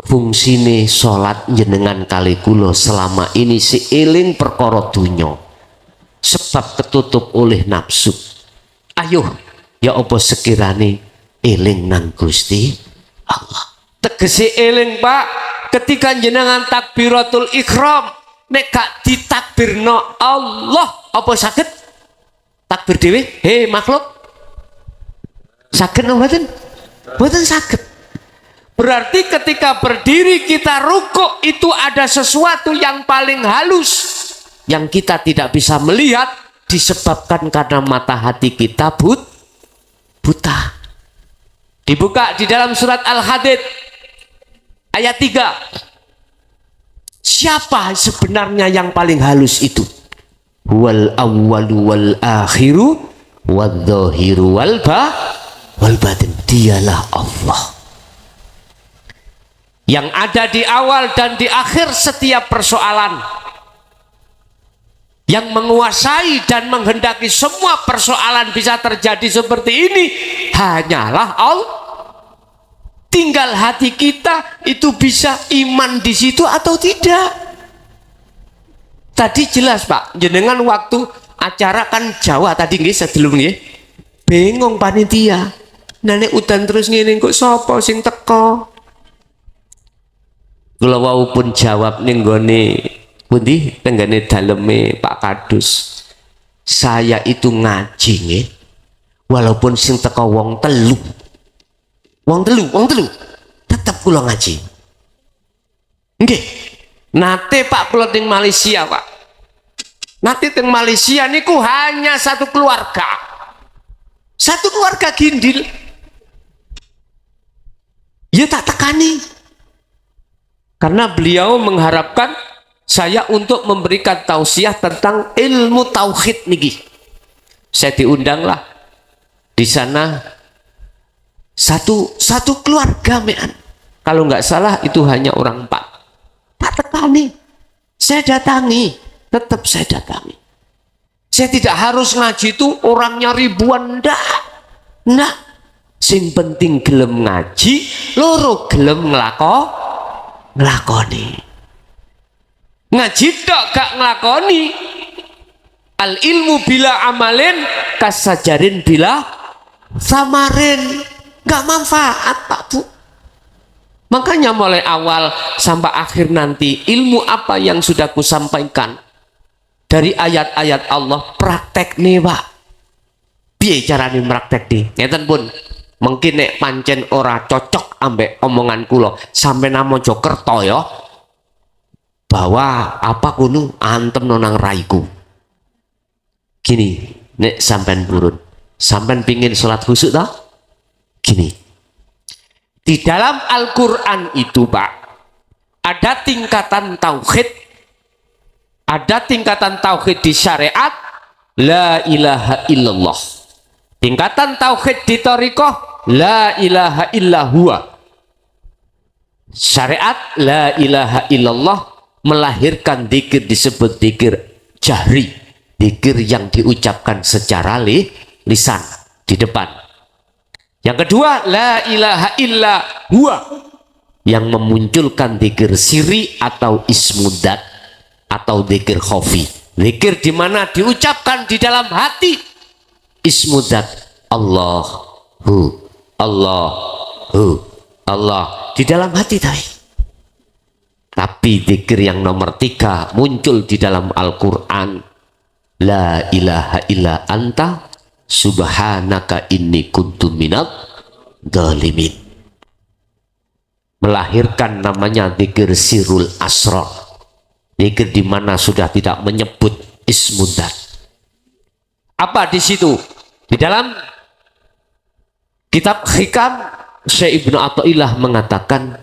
fungsine salat jenengan kali kula selama ini si eling perkara dunya sebab ketutup oleh nafsu. Ayo ya apa sekirane eling nang Gusti Allah. Tegese eling, Pak, ketika jenengan takbiratul ihram nek gak ditakbirno Allah apa saged takbir dhewe? Hei makhluk, saged napa mboten? Mboten saged. Berarti ketika berdiri kita rukuk itu ada sesuatu yang paling halus yang kita tidak bisa melihat disebabkan karena mata hati kita buta. Dibuka di dalam surat Al-Hadid ayat 3. Siapa sebenarnya yang paling halus itu? Wal awwalu wal akhiru wal dhahiru wal batin. Dialah Allah yang ada di awal dan di akhir setiap persoalan, yang menguasai dan menghendaki semua persoalan bisa terjadi seperti ini hanyalah Allah. Tinggal hati kita itu bisa iman di situ atau tidak. Tadi jelas, Pak, jenengan waktu acara kan Jawa tadi nggih sedelum nggih. Bingung panitia. Nek udan terus ngene kok sapa sing teko? Kula wau pun jawab ning nggone pundi tenggane daleme Pak Kadus. Saya itu ngaji nggih. Walaupun sing teko wong telu. Wong telu tetap kula ngaji. Nggih. Nate Pak kula teng Malaysia, Pak. Nate teng Malaysia niku hanya satu keluarga. Satu keluarga gindil. Ya tak tekani. Karena beliau mengharapkan saya untuk memberikan tausiah tentang ilmu tauhid niki. Saya diundanglah di sana satu keluarga mean. Kalau nggak salah itu hanya orang 4. Tak tekani. Saya datangi, tetap saya datangi. Saya tidak harus ngaji itu orangnya ribuan, ndak. Sing penting gelem ngaji, loro gelem nglakoni. Ngaji tok gak nglakoni. Al ilmu bila amalin kasajarin bila samarin. Gak manfaat, Pak Bu. Makanya mulai awal sampai akhir nanti ilmu apa yang sudah kusampaikan dari ayat-ayat Allah praktek nih, Pak. Piye carane praktek nih? Ngeten pun. Mungkin nek pancen ora cocok ambek omongan kula sampai namo Jokerto ya. Bahwa apa kuno antem nonang raiku. Gini, nek sampean burun, sampean pingin sholat khusyuk toh? Gini. Di dalam Al-Qur'an itu, Pak, ada tingkatan tauhid. Ada tingkatan tauhid di syariat la ilaha illallah. Tingkatan tauhid di thariqah la ilaha illallah. Syariat la ilaha illallah melahirkan dzikir disebut dzikir jahri, dzikir yang diucapkan secara lisan di depan. Yang kedua la ilaha illa huwa yang memunculkan dzikir siri atau ismudat atau dzikir khafi, dzikir di mana diucapkan di dalam hati. Ismudat Allah Allah di dalam hati tadi. Tapi zikir yang nomor 3 muncul di dalam Al-Quran. La ilaha illa anta subhanaka inni kuntu minadz dzalimin. Melahirkan namanya zikir sirul asrar. Zikir di mana sudah tidak menyebut ismudzat. Apa di situ? Di dalam kitab Hikam, Syekh Ibnu Athaillah mengatakan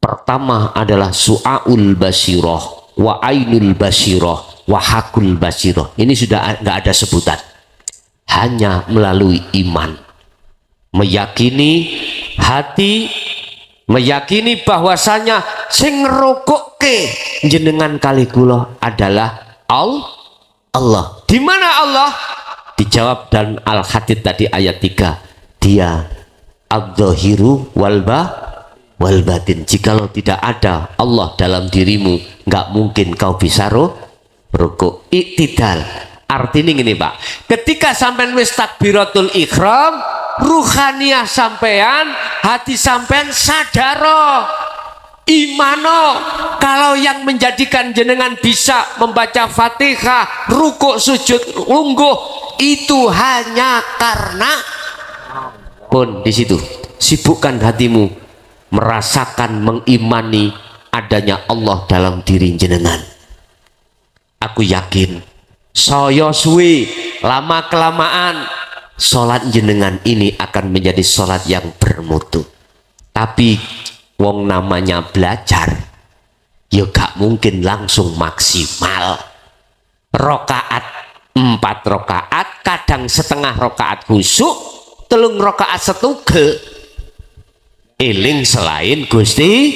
pertama adalah su'aul basirah wa ainul basirah wa hakul basirah. Ini sudah nggak ada sebutan, hanya melalui iman, meyakini hati, meyakini bahwasanya sing ngerokokke jenengan kali kula adalah Allah. Di mana Allah? Dijawab dan Al-Hadid tadi ayat 3, dia adz-dzahiru wal batin. Jikalau tidak ada Allah dalam dirimu, nggak mungkin kau bisa rukuk. Iktidal artinya gini Pak, ketika sampean wis takbiratul ihram, ruhaniyah sampean, hati sampean sadaro imano kalau yang menjadikan jenengan bisa membaca Fatihah, rukuk, sujud, lungguh itu hanya karena pun di situ sibukkan hatimu merasakan, mengimani adanya Allah dalam diri jenengan. Aku yakin saya suwi lama kelamaan salat jenengan ini akan menjadi salat yang bermutu. Tapi wong namanya belajar ya gak mungkin langsung maksimal. Rokaat 4 rokaat, kadang setengah rokaat khusyuk, 3 rokaat setugel eling selain Gusti,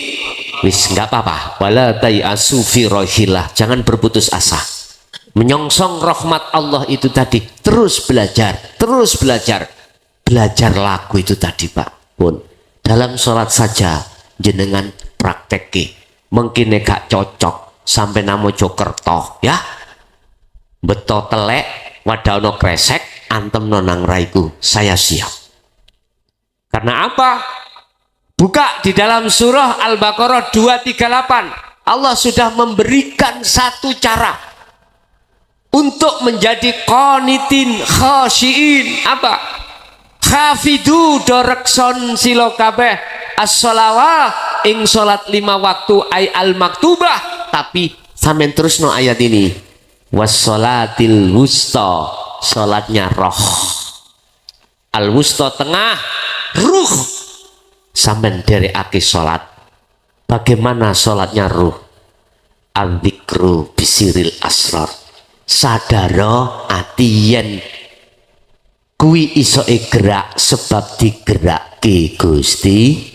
wis nggak apa-apa. Wala tayasu fi rohillah, jangan berputus asa. Menyongsong rahmat Allah itu tadi, terus belajar, belajar lagu itu tadi Pak. Pun dalam sholat saja jenengan prakteki, mungkin gak cocok sampai namo Jokerto ya, beto telek wadano kresek antem nonang raiku, saya siap. Karena apa? Buka di dalam surah Al-Baqarah 238. Allah sudah memberikan satu cara untuk menjadi qanitin khasyiin. Apa? Khafidu dorekson silo kabeh as-sholawah ing salat 5 waktu ay al-maktubah. Tapi sampean terus no ayat ini. Was-sholatil wusta, salatnya roh. Al-wusta tengah, ruh. Sampai dari akhir sholat. Bagaimana sholatnya ruh? Al-dzikru bisiril asrar. Sadaro atiyen kui iso gerak sebab digerak Gusti.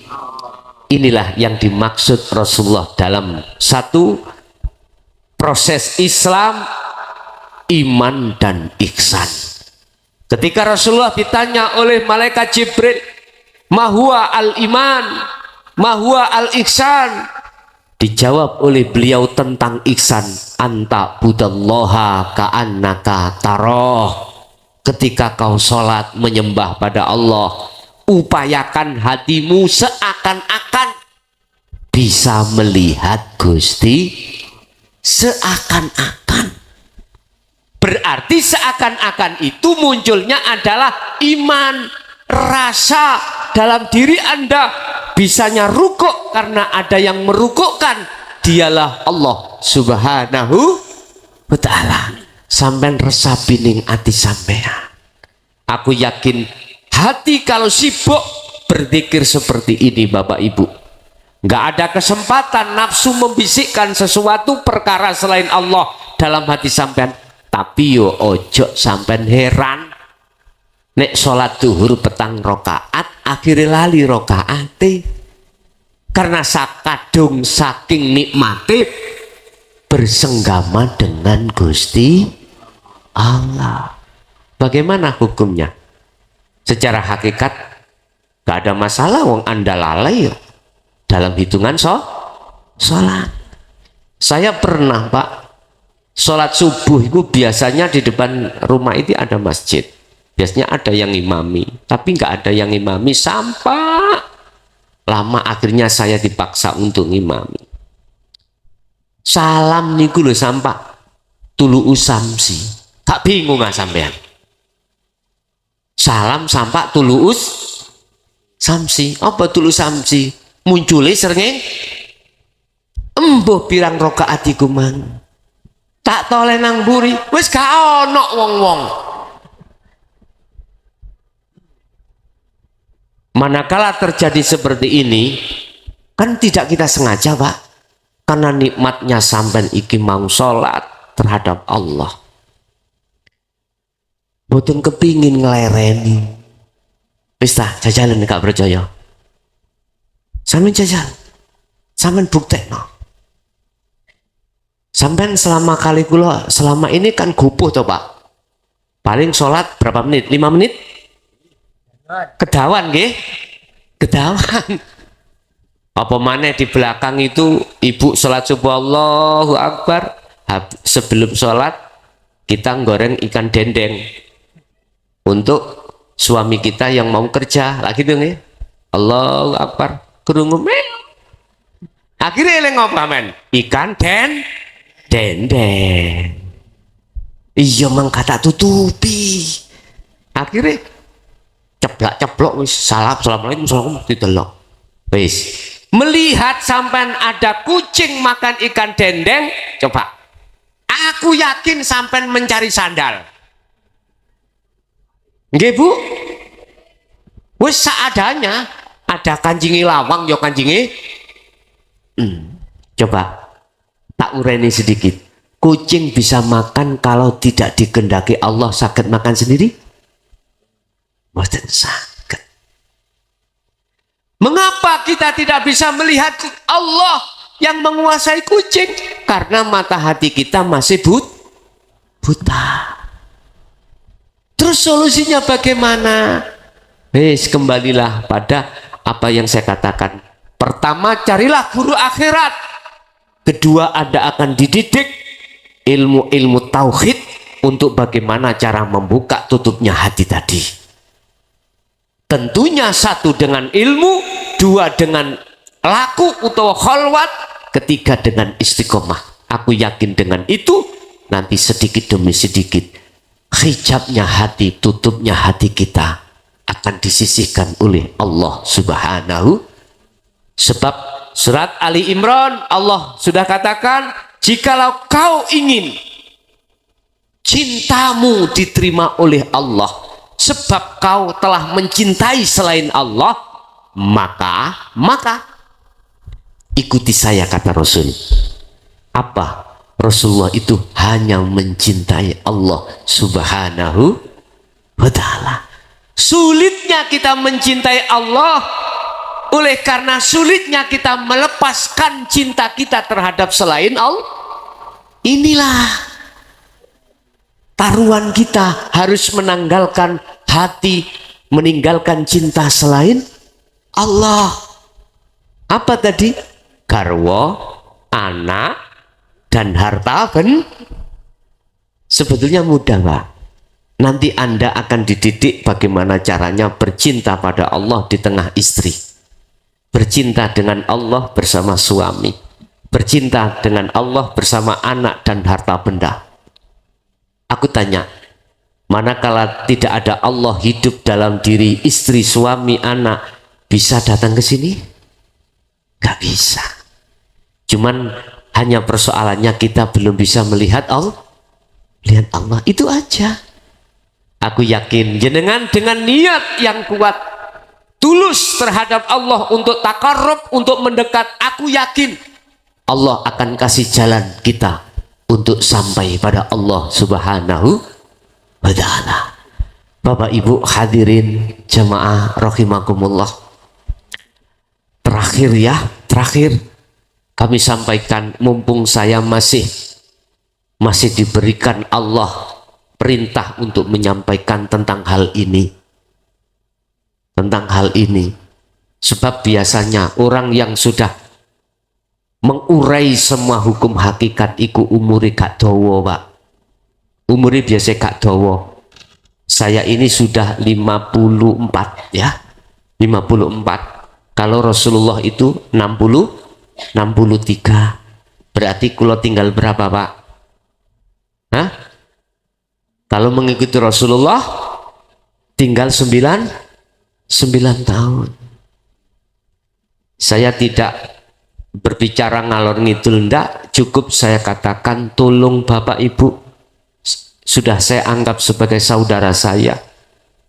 Inilah yang dimaksud Rasulullah dalam satu proses Islam, iman dan ihsan. Ketika Rasulullah ditanya oleh malaikat Jibril, Mahuwa al-iman, mahuwa al-ihsan, dijawab oleh beliau tentang ihsan, anta budallaha ka'annaka taroh. Ketika kau sholat menyembah pada Allah, upayakan hatimu seakan-akan bisa melihat Gusti, seakan-akan. Berarti seakan-akan itu munculnya adalah iman, rasa dalam diri Anda bisanya rukuk karena ada yang merukukkan, dialah Allah Subhanahu wa ta'ala. Sampai resapi ning ati sampean. Aku yakin hati kalau sibuk berzikir seperti ini Bapak Ibu, nggak ada kesempatan nafsu membisikkan sesuatu perkara selain Allah dalam hati sampean. Tapi yo ojo sampean heran nek sholat duhur petang rokaat akhirnya lali rokaate karena sakadung saking nikmati bersenggama dengan Gusti Allah. Bagaimana hukumnya? Secara hakikat gak ada masalah, wong Anda lalai ya dalam hitungan sholat. Saya pernah Pak sholat subuh itu biasanya di depan rumah itu ada masjid. Biasanya ada yang imami, tapi nggak ada yang imami sampai lama akhirnya saya dipaksa untuk imami. Salam niku lho sampai tulu usamsi. Tak bingung nggak sampean? Salam sampai tulu samsi. Apa tulu samsi? Munculi srengeng. Embuh pirang rokaat iku mang. Tak tole nang buri, wis gak ono wong-wong. Manakala terjadi seperti ini, kan tidak kita sengaja, Pak. Karena nikmatnya sampean iki mau sholat terhadap Allah. Boten kepingin ngelereni. Wis ta, jajalan gak percaya. Sampean jajal. Sampean buktekno. Sampean selama kali kula selama ini kan gupuh toh, Pak. Paling sholat berapa menit? 5 menit? Kedawan nggih? Kedawan. Apa maneh di belakang itu ibu sholat subuh Allahu Akbar. Sebelum sholat kita goreng ikan dendeng untuk suami kita yang mau kerja lagi tuh nggih. Allahu Akbar. Krungu mel. Akhirnya eling apa men? Ikan dendeng. Iya mang kata tutupi. Akhirnya ceplok wis assalamualaikum didelok. Wis melihat sampean ada kucing makan ikan dendeng, coba. Aku yakin sampean mencari sandal. Nggih, Bu? Wis seadanya, ada kanjingi lawang ya kanjingi. Coba tak ureni sedikit. Kucing bisa makan kalau tidak dikehendaki Allah sakit makan sendiri? Mboten sakit. Mengapa kita tidak bisa melihat Allah yang menguasai kucing? Karena mata hati kita masih buta. Terus solusinya bagaimana? Kembalilah pada apa yang saya katakan. Pertama, carilah guru akhirat. Kedua, Anda akan dididik ilmu-ilmu tauhid untuk bagaimana cara membuka tutupnya hati tadi. Tentunya satu dengan ilmu, dua dengan laku atau kholwat, ketiga dengan istiqomah. Aku yakin dengan itu nanti sedikit demi sedikit hijabnya hati, tutupnya hati kita akan disisihkan oleh Allah Subhanahu. Sebab surat Ali Imran Allah sudah katakan, jikalau kau ingin cintamu diterima oleh Allah sebab kau telah mencintai selain Allah, maka ikuti saya, kata Rasul. Apa? Rasulullah itu hanya mencintai Allah Subhanahu wa ta'ala. Sulitnya kita mencintai Allah oleh karena sulitnya kita melepaskan cinta kita terhadap selain Allah. Inilah taruhan kita, harus menanggalkan hati, meninggalkan cinta selain Allah. Apa tadi? Garwa, anak, dan harta. Sebetulnya mudah, Pak. Nanti Anda akan dididik bagaimana caranya bercinta pada Allah di tengah istri, bercinta dengan Allah bersama suami, bercinta dengan Allah bersama anak dan harta benda. Aku tanya, manakala tidak ada Allah hidup dalam diri istri, suami, anak, bisa datang ke sini? Gak bisa. Cuman hanya persoalannya kita belum bisa melihat Allah. Lihat Allah, itu aja. Aku yakin jenengan dengan niat yang kuat, tulus terhadap Allah untuk takarrub, untuk mendekat, aku yakin Allah akan kasih jalan kita untuk sampai pada Allah Subhanahu wa ta'ala. Bapak Ibu hadirin jamaah rahimakumullah. Terakhir kami sampaikan, mumpung saya masih diberikan Allah perintah untuk menyampaikan tentang hal ini. Sebab biasanya orang yang sudah mengurai semua hukum hakikat iku umuri gak dawa, Pak. Umuri biasa gak dawa. Saya ini sudah 54 ya. 54. Kalau Rasulullah itu 63. Berarti kulo tinggal berapa, Pak? Hah? Kalau mengikuti Rasulullah tinggal 9 tahun. Saya tidak berbicara ngalor ngidul, ndak, cukup saya katakan tolong Bapak Ibu, sudah saya anggap sebagai saudara saya,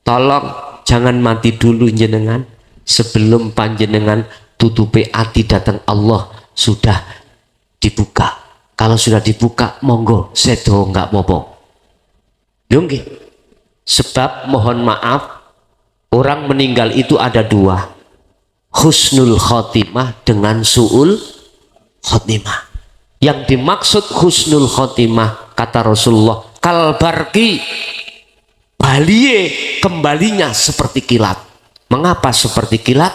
tolong jangan mati dulu jenengan sebelum panjenengan tutupi hati datang Allah sudah dibuka. Kalau sudah dibuka monggo sedo enggak apa-apa. Nggih. Sebab mohon maaf, orang meninggal itu ada dua, husnul khotimah dengan su'ul khotimah. Yang dimaksud husnul khotimah kata Rasulullah, kalbarki, balie kembalinya seperti kilat. Mengapa seperti kilat?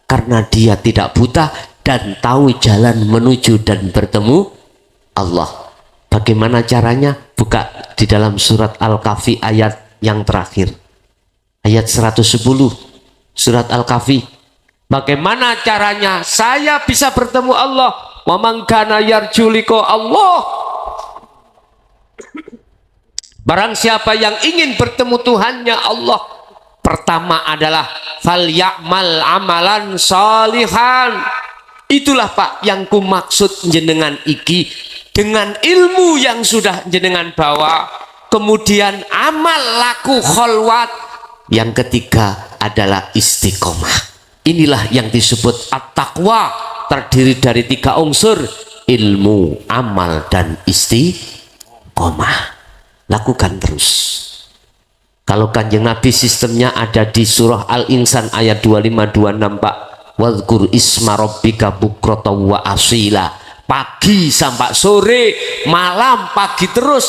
Karena dia tidak buta dan tahu jalan menuju dan bertemu Allah. Bagaimana caranya? Buka di dalam surat Al-Kahfi ayat yang terakhir, ayat 110 surat Al-Kahfi. Bagaimana caranya saya bisa bertemu Allah? Wa man kana yarju liqa Allah, barang siapa yang ingin bertemu Tuhannya Allah, pertama adalah fal ya'mal amalan salihan. Itulah Pak yang ku maksud jenengan iki, dengan ilmu yang sudah jenengan bawa, kemudian amal laku kholwat, yang ketiga adalah istiqomah. Inilah yang disebut at-taqwa, terdiri dari 3 unsur, ilmu, amal, dan istiqomah. Lakukan terus. Kalau Kanjeng Nabi sistemnya ada di surah Al-Insan ayat 25-26 Pak, wadhkur isma rabbika bukrata wa asila, pagi sampai sore, malam, pagi terus.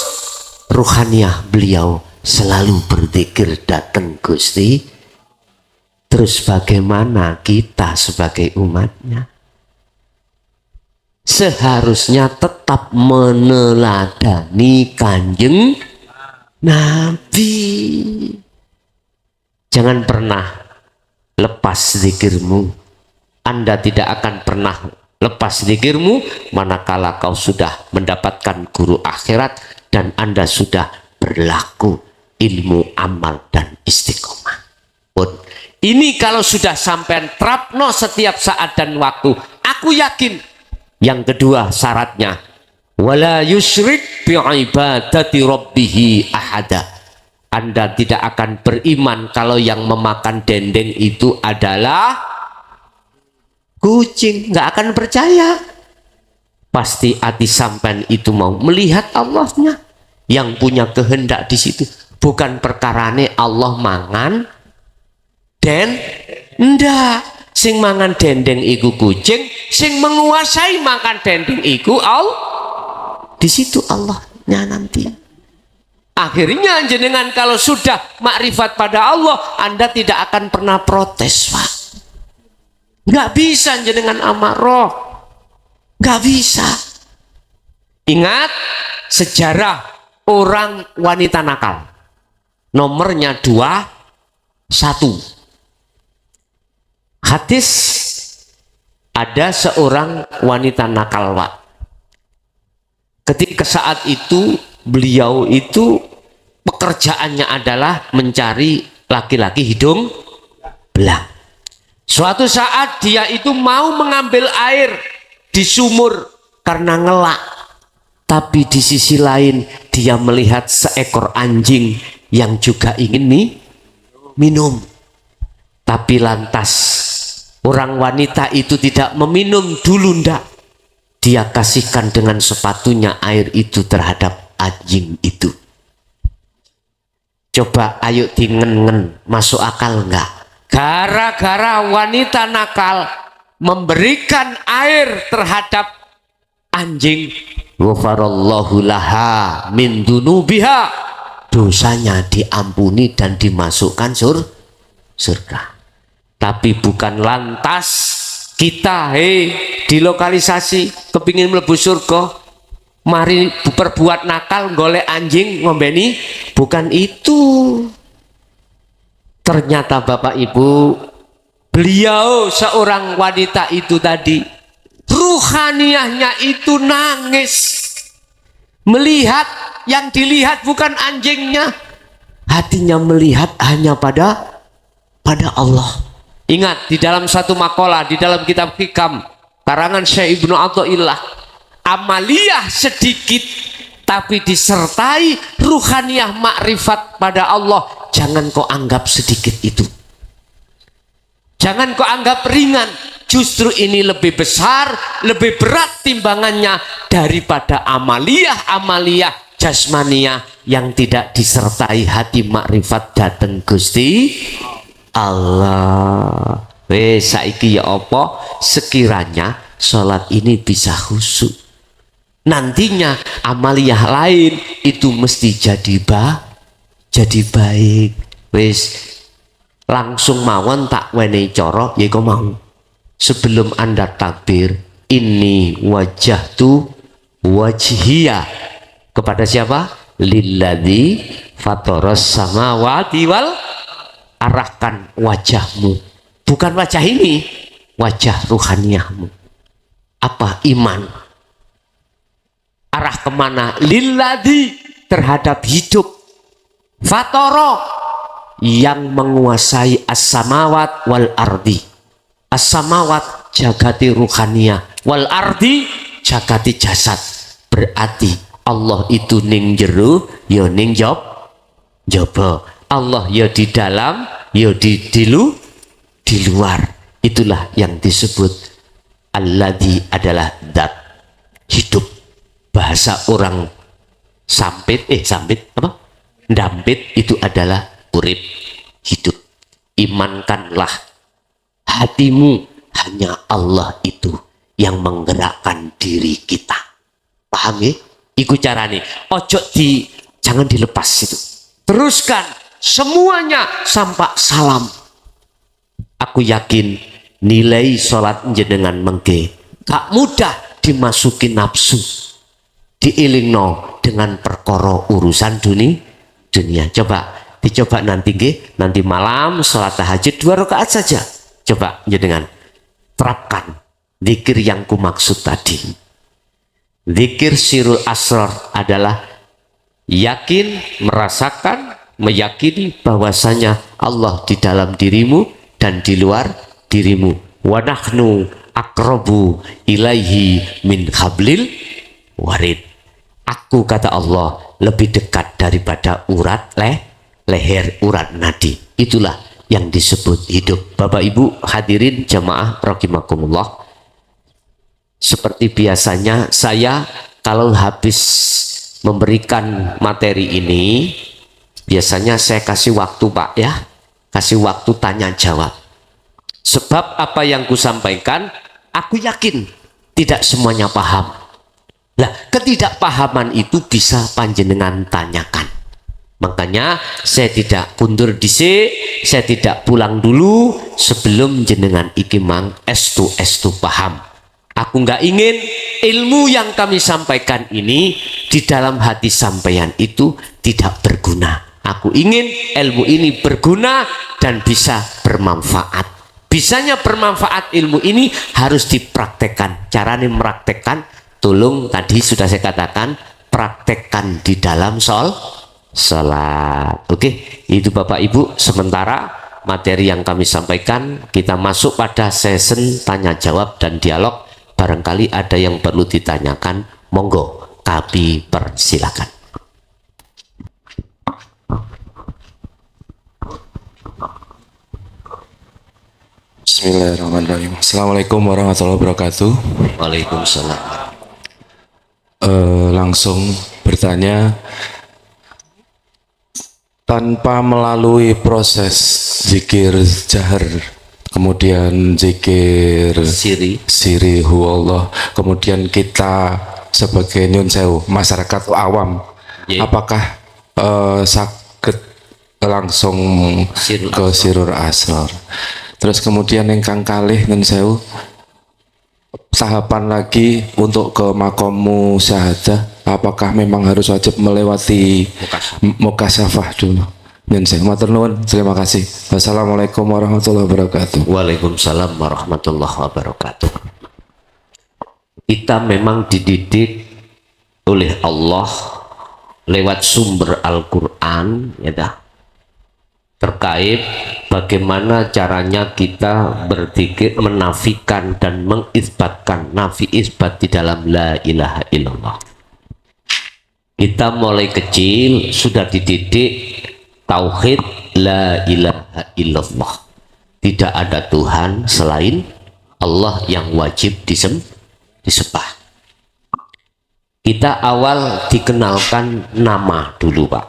Ruhaniah beliau selalu berzikir datang Gusti. Terus bagaimana kita sebagai umatnya? Seharusnya tetap meneladani Kanjeng Nabi. Jangan pernah lepas zikirmu. Anda tidak akan pernah lepas zikirmu manakala kau sudah mendapatkan guru akhirat dan Anda sudah berlaku ilmu, amal, dan istiqomah. Ini kalau sudah sampai terapno setiap saat dan waktu, aku yakin. Yang kedua syaratnya, wala yusyrik bi'ibadati rabbihi ahada. Anda tidak akan beriman kalau yang memakan dendeng itu adalah kucing, nggak akan percaya. Pasti hati sampean itu mau melihat Allahnya yang punya kehendak di situ. Bukan perkarane Allah mangan den, ndak. Sing mangan dendeng iku kucing, sing menguasai makan dendeng iku Allah. Di situ Allahnya nanti. Akhirnya jenengan kalau sudah makrifat pada Allah, Anda tidak akan pernah protes, Pak. Nggak bisa jenengan amarah, nggak bisa. Ingat sejarah orang wanita nakal, nomornya 21. Hadis, ada seorang wanita nakal, Pak. Ketika saat itu beliau itu pekerjaannya adalah mencari laki-laki hidung belang. Suatu saat dia itu mau mengambil air di sumur karena ngelak, tapi di sisi lain dia melihat seekor anjing yang juga ingin minum. Tapi lantas orang wanita itu tidak meminum dulu, ndak. Dia kasihkan dengan sepatunya air itu terhadap anjing itu. Coba ayo dingen-ngen, masuk akal enggak? Gara-gara wanita nakal memberikan air terhadap anjing, ghafarallahu laha min dunubiha, dosanya diampuni dan dimasukkan surga. Tapi bukan lantas kita di lokalisasi kepingin mlebu surga, mari berbuat nakal golek anjing ngombeni. Bukan itu. Ternyata Bapak Ibu, beliau seorang wanita itu tadi, ruhaniyahnya itu nangis. Melihat yang dilihat bukan anjingnya, hatinya melihat hanya pada Allah. Ingat, di dalam satu makalah di dalam kitab Hikam karangan Syekh Ibnu Athaillah, amaliyah sedikit tapi disertai ruhaniyah makrifat pada Allah, jangan kau anggap sedikit itu, jangan kau anggap ringan. Justru ini lebih besar, lebih berat timbangannya daripada amaliyah jasmaniyah yang tidak disertai hati makrifat dateng Gusti Allah. Wes saiki ya apa, sekiranya sholat ini bisa khusyuk, nantinya amaliyah lain itu mesti jadi baik. Wes langsung mawon tak wenehi cara ya kok mau. Sebelum Anda takbir, ini wajahtu wajhiya kepada siapa? Lilladzi fatoros samawati wal, arahkan wajahmu, bukan wajah ini, wajah ruhaniyahmu. Apa? Iman. Arah kemana? Lilladzi, terhadap hidup. Fatoro, yang menguasai as-samawat wal ardi. As-samawat jagati ruhaniyah, wal ardi jagati jasad. Berarti Allah itu ning jero, ya ning jaba. Allah ya di dalam, ya di luar. Itulah yang disebut alladzi, adalah zat hidup. Bahasa orang sampit apa? Dampit itu adalah urip, hidup. Imankanlah hatimu, hanya Allah itu yang menggerakkan diri kita. Paham ya? Iku carane. Jangan dilepas itu. Teruskan semuanya sampai salam. Aku yakin nilai sholat jenengan mengke gak mudah dimasuki nafsu, diilingno dengan perkara urusan dunia. Dicoba nanti nanti malam sholat tahajud 2 rakaat saja. Coba jenengan terapkan zikir yang kumaksud tadi. Zikir sirul asrar adalah yakin, merasakan, meyakini bahwasanya Allah di dalam dirimu dan di luar dirimu. Wa nahnu aqrabu ilaihi min hablil warid. Aku, kata Allah, lebih dekat daripada urat leher, urat nadi. Itulah yang disebut hidup. Bapak Ibu hadirin jamaah rahimakumullah, seperti biasanya saya kalau habis memberikan materi ini, biasanya saya kasih waktu Pak ya, kasih waktu tanya jawab. Sebab apa yang kusampaikan, aku yakin tidak semuanya paham. Nah, ketidakpahaman itu bisa panjenengan tanyakan. Makanya saya tidak kundur dhisik, saya tidak pulang dulu sebelum jenengan iki mang estu paham. Aku nggak ingin ilmu yang kami sampaikan ini di dalam hati sampeyan itu tidak berguna. Aku ingin ilmu ini berguna dan bisa bermanfaat. Bisanya bermanfaat ilmu ini harus dipraktekkan. Caranya mempraktekkan, tolong tadi sudah saya katakan, praktekkan di dalam salat. Oke, itu Bapak Ibu sementara materi yang kami sampaikan. Kita masuk pada sesi tanya jawab dan dialog. Barangkali ada yang perlu ditanyakan, monggo kami persilakan. Bismillahirrahmanirrahim. Assalamualaikum warahmatullahi wabarakatuh. Waalaikumsalam. Langsung bertanya, tanpa melalui proses zikir jahar, kemudian zikir siri huwallah, kemudian kita sebagai nyun sewu masyarakat awam, apakah sakit langsung ke sirul asrar? Terus kemudian ingkang kalih nyun sewu, tahapan lagi untuk ke makomu syahadah, apakah memang harus wajib melewati mukasyafah dulu? Nyun sewu, matur nuwun, terima kasih. Wassalamualaikum warahmatullahi wabarakatuh. Waalaikumsalam warahmatullahi wabarakatuh. Kita memang dididik oleh Allah lewat sumber Al-Quran, ya dah, terkait bagaimana caranya kita berzikir, menafikan dan mengisbatkan nafi isbat di dalam la ilaha illallah. Kita mulai kecil sudah dididik tauhid la ilaha illallah, tidak ada Tuhan selain Allah yang wajib disembah. Kita awal dikenalkan nama dulu, Pak.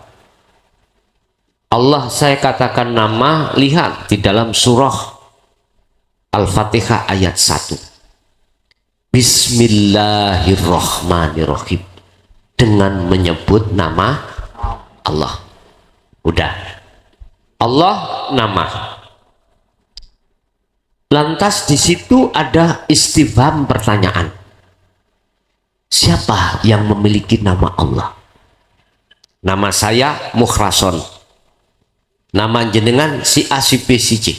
Allah, saya katakan nama, lihat di dalam surah Al-Fatihah ayat 1. Bismillahirrahmanirrahim, dengan menyebut nama Allah. Udah, Allah nama. Lantas di situ ada istifham, pertanyaan. Siapa yang memiliki nama Allah? Nama saya Mukhrason. Nama jenengan si A, si B, si C.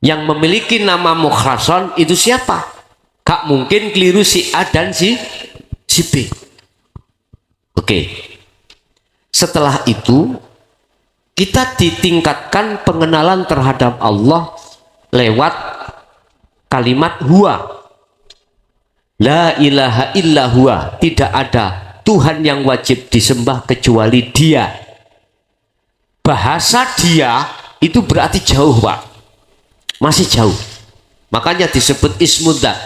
Yang memiliki nama Mukhrason itu siapa? Gak mungkin keliru si A dan si B. Oke. Setelah itu kita ditingkatkan pengenalan terhadap Allah lewat kalimat huwa. La ilaha illa huwa, tidak ada Tuhan yang wajib disembah kecuali Dia. Bahasa Dia itu berarti jauh, Pak. Masih jauh. Makanya disebut ismudzat.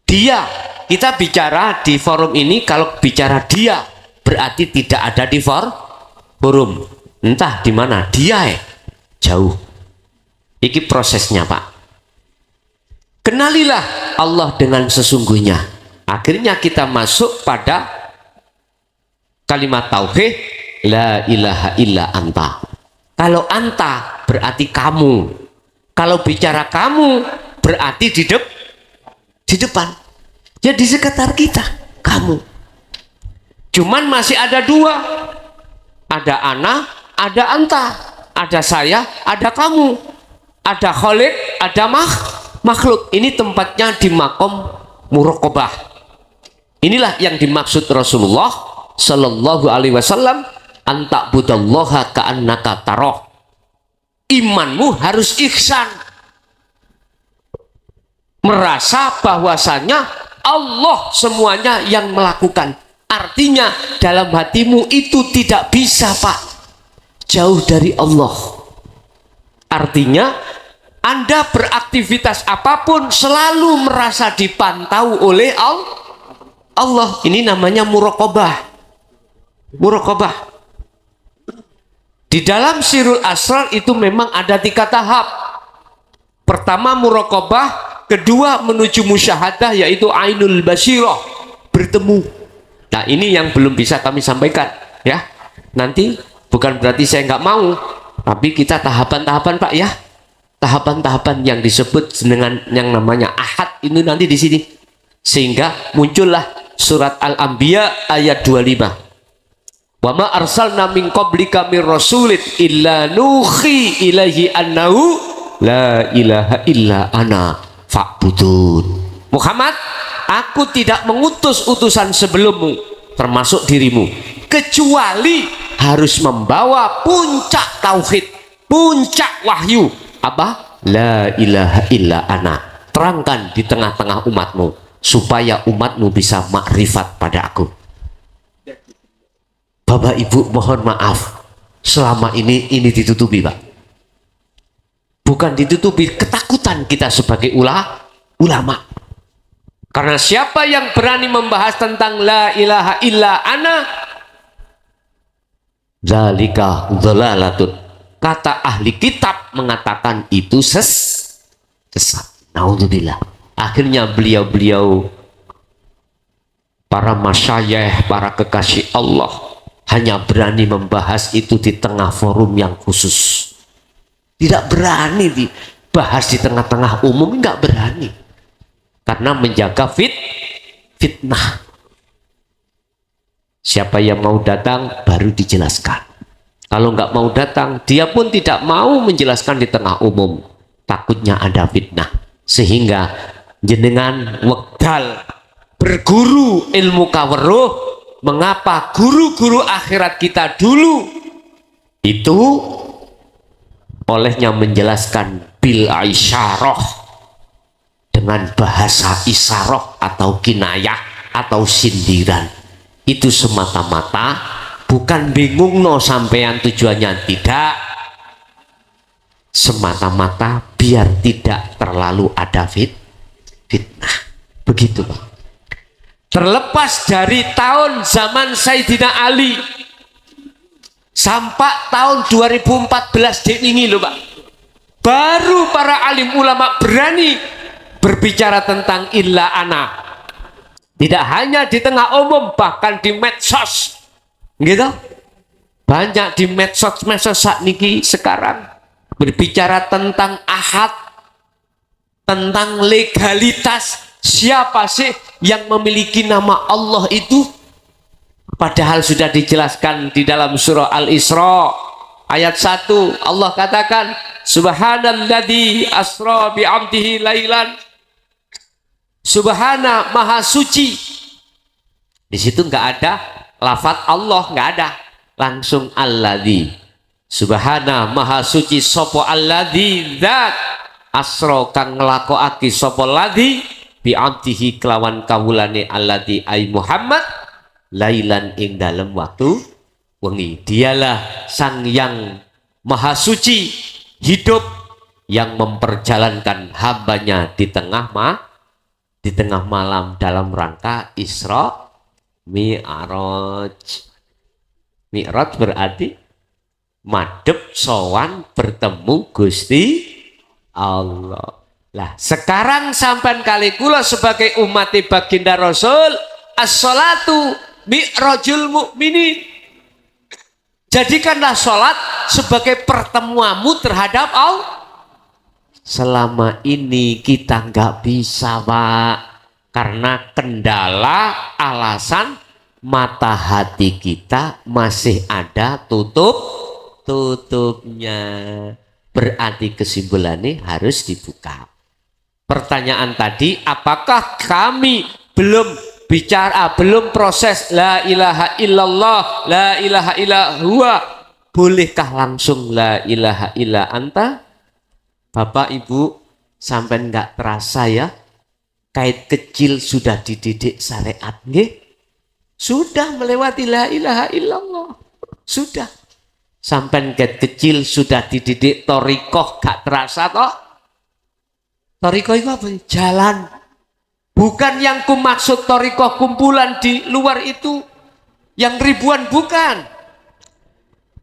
Dia, kita bicara di forum ini, kalau bicara Dia berarti tidak ada di forum. Entah di mana Dia, jauh. Iki prosesnya, Pak. Kenalilah Allah dengan sesungguhnya. Akhirnya kita masuk pada kalimat tauhid la ilaha illa anta. Kalau anta berarti kamu. Kalau bicara kamu berarti di depan. Ya di sekitar kita, kamu. Cuman masih ada dua. Ada ana, ada anta. Ada saya, ada kamu. Ada khalik, ada makhluk. Ini tempatnya di makom muraqabah. Inilah yang dimaksud Rasulullah Sallallahu Alaihi Wasallam, anta budallaha ka'annaka taroh. Imanmu harus ihsan, merasa bahwasanya Allah semuanya yang melakukan. Artinya dalam hatimu itu tidak bisa, Pak, jauh dari Allah. Artinya Anda beraktivitas apapun selalu merasa dipantau oleh Allah. Ini namanya muraqabah. Muraqabah. Di dalam Sirul Asrar itu memang ada 3 tahap. Pertama muraqabah, kedua menuju musyahadah yaitu ainul basirah, bertemu. Nah ini yang belum bisa kami sampaikan ya. Nanti bukan berarti saya nggak mau, tapi kita tahapan-tahapan, Pak, ya. Tahapan-tahapan yang disebut dengan yang namanya ahad ini nanti di sini, sehingga muncullah surat Al-Anbiya ayat 25. Wa ma arsalna min qablika mir rasulin illa nuhi ilaihi annahu la ilaha illa ana fa'budun. Muhammad, aku tidak mengutus utusan sebelummu termasuk dirimu kecuali harus membawa puncak tauhid, puncak wahyu. Apa? La ilaha illa ana. Terangkan di tengah-tengah umatmu supaya umatmu bisa makrifat pada aku. Bapak Ibu mohon maaf, selama ini ditutupi, Pak. Bukan ditutupi, ketakutan kita sebagai ulama. Karena siapa yang berani membahas tentang la ilaha illa ana, zalika dhalalatun. Kata ahli kitab mengatakan itu sesat. Naudzubillah. Akhirnya beliau-beliau para masyayikh, para kekasih Allah hanya berani membahas itu di tengah forum yang khusus. Tidak berani dibahas di tengah-tengah umum, nggak berani. Karena menjaga fitnah. Siapa yang mau datang baru dijelaskan. Kalau nggak mau datang, dia pun tidak mau menjelaskan di tengah umum. Takutnya ada fitnah. Sehingga jenengan wekdal berguru ilmu kaweruh. Mengapa guru-guru akhirat kita dulu itu olehnya menjelaskan bil isyarah, dengan bahasa isyarah atau kinayah atau sindiran. Itu semata-mata bukan bingung no sampean tujuannya, tidak, semata-mata biar tidak terlalu ada fitnah. Begitu Pak. Terlepas dari tahun zaman Sayyidina Ali sampai tahun 2014 ini loh Pak, baru para alim ulama berani berbicara tentang illa ana. Tidak hanya di tengah umum, bahkan di medsos gitu. Banyak di medsos saat niki sekarang berbicara tentang ahad, tentang legalitas. Siapa sih yang memiliki nama Allah itu? Padahal sudah dijelaskan di dalam surah Al-Isra ayat 1. Allah katakan, Subhanalladzi asra bi'abdihi lailan. Subhana, maha suci. Di situ nggak ada lafaz Allah, nggak ada, langsung alladzi. Subhana, maha suci sapa alladzi zat asra kang nglakokake sapa ladzi bi'abdihi kelawan kawulane alladzi ai Muhammad lailan ing dalem waktu wengi. Dialah sang yang maha suci hidup yang memperjalankan hambanya di tengah malam dalam rangka Isra Mi'raj. Mi'raj berarti madhep sowan bertemu Gusti Allah. Lah sekarang sampai kali kula sebagai umat baginda Rasul, as-salatu mi'rajul mukminin. Jadikanlah sholat sebagai pertemuanmu terhadap Allah. Selama ini kita nggak bisa Pak, karena kendala alasan mata hati kita masih ada tutupnya. Berarti kesimpulannya harus dibuka. Pertanyaan tadi, apakah kami belum proses la ilaha illallah, la ilaha illa huwa, bolehkah langsung la ilaha illa anta? Bapak Ibu, sampai nggak terasa ya, kait kecil sudah dididik syariat nggih? Sudah melewati la ilaha illallah. Sudah. Sampai kait kecil sudah dididik torikoh, gak terasa toh? Torikoh itu apa? Jalan. Bukan yang kumaksud torikoh kumpulan di luar itu, yang ribuan, bukan.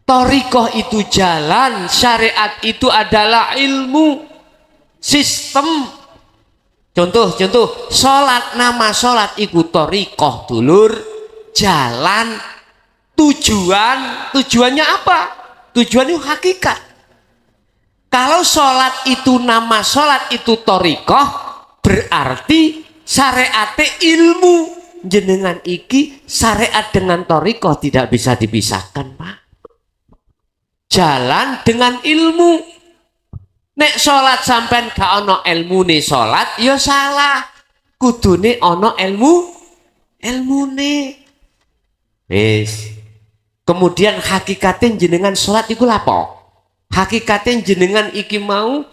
Torikoh itu jalan, syariat itu adalah ilmu, sistem. Contoh, sholat, nama sholat itu torikoh dulur, jalan, tujuannya apa? Tujuannya hakikat. Kalau sholat itu nama sholat itu torikoh, berarti syariate ilmu. Jenengan iki syariat dengan torikoh tidak bisa dipisahkan Pak. Jalan dengan ilmu. Nek sholat sampai gak ono ilmu nih sholat, ya salah. Kudune ono ilmu nih. Wis. Kemudian hakikatin jenengan sholat itu lapo? Hakikatin jenengan iki mau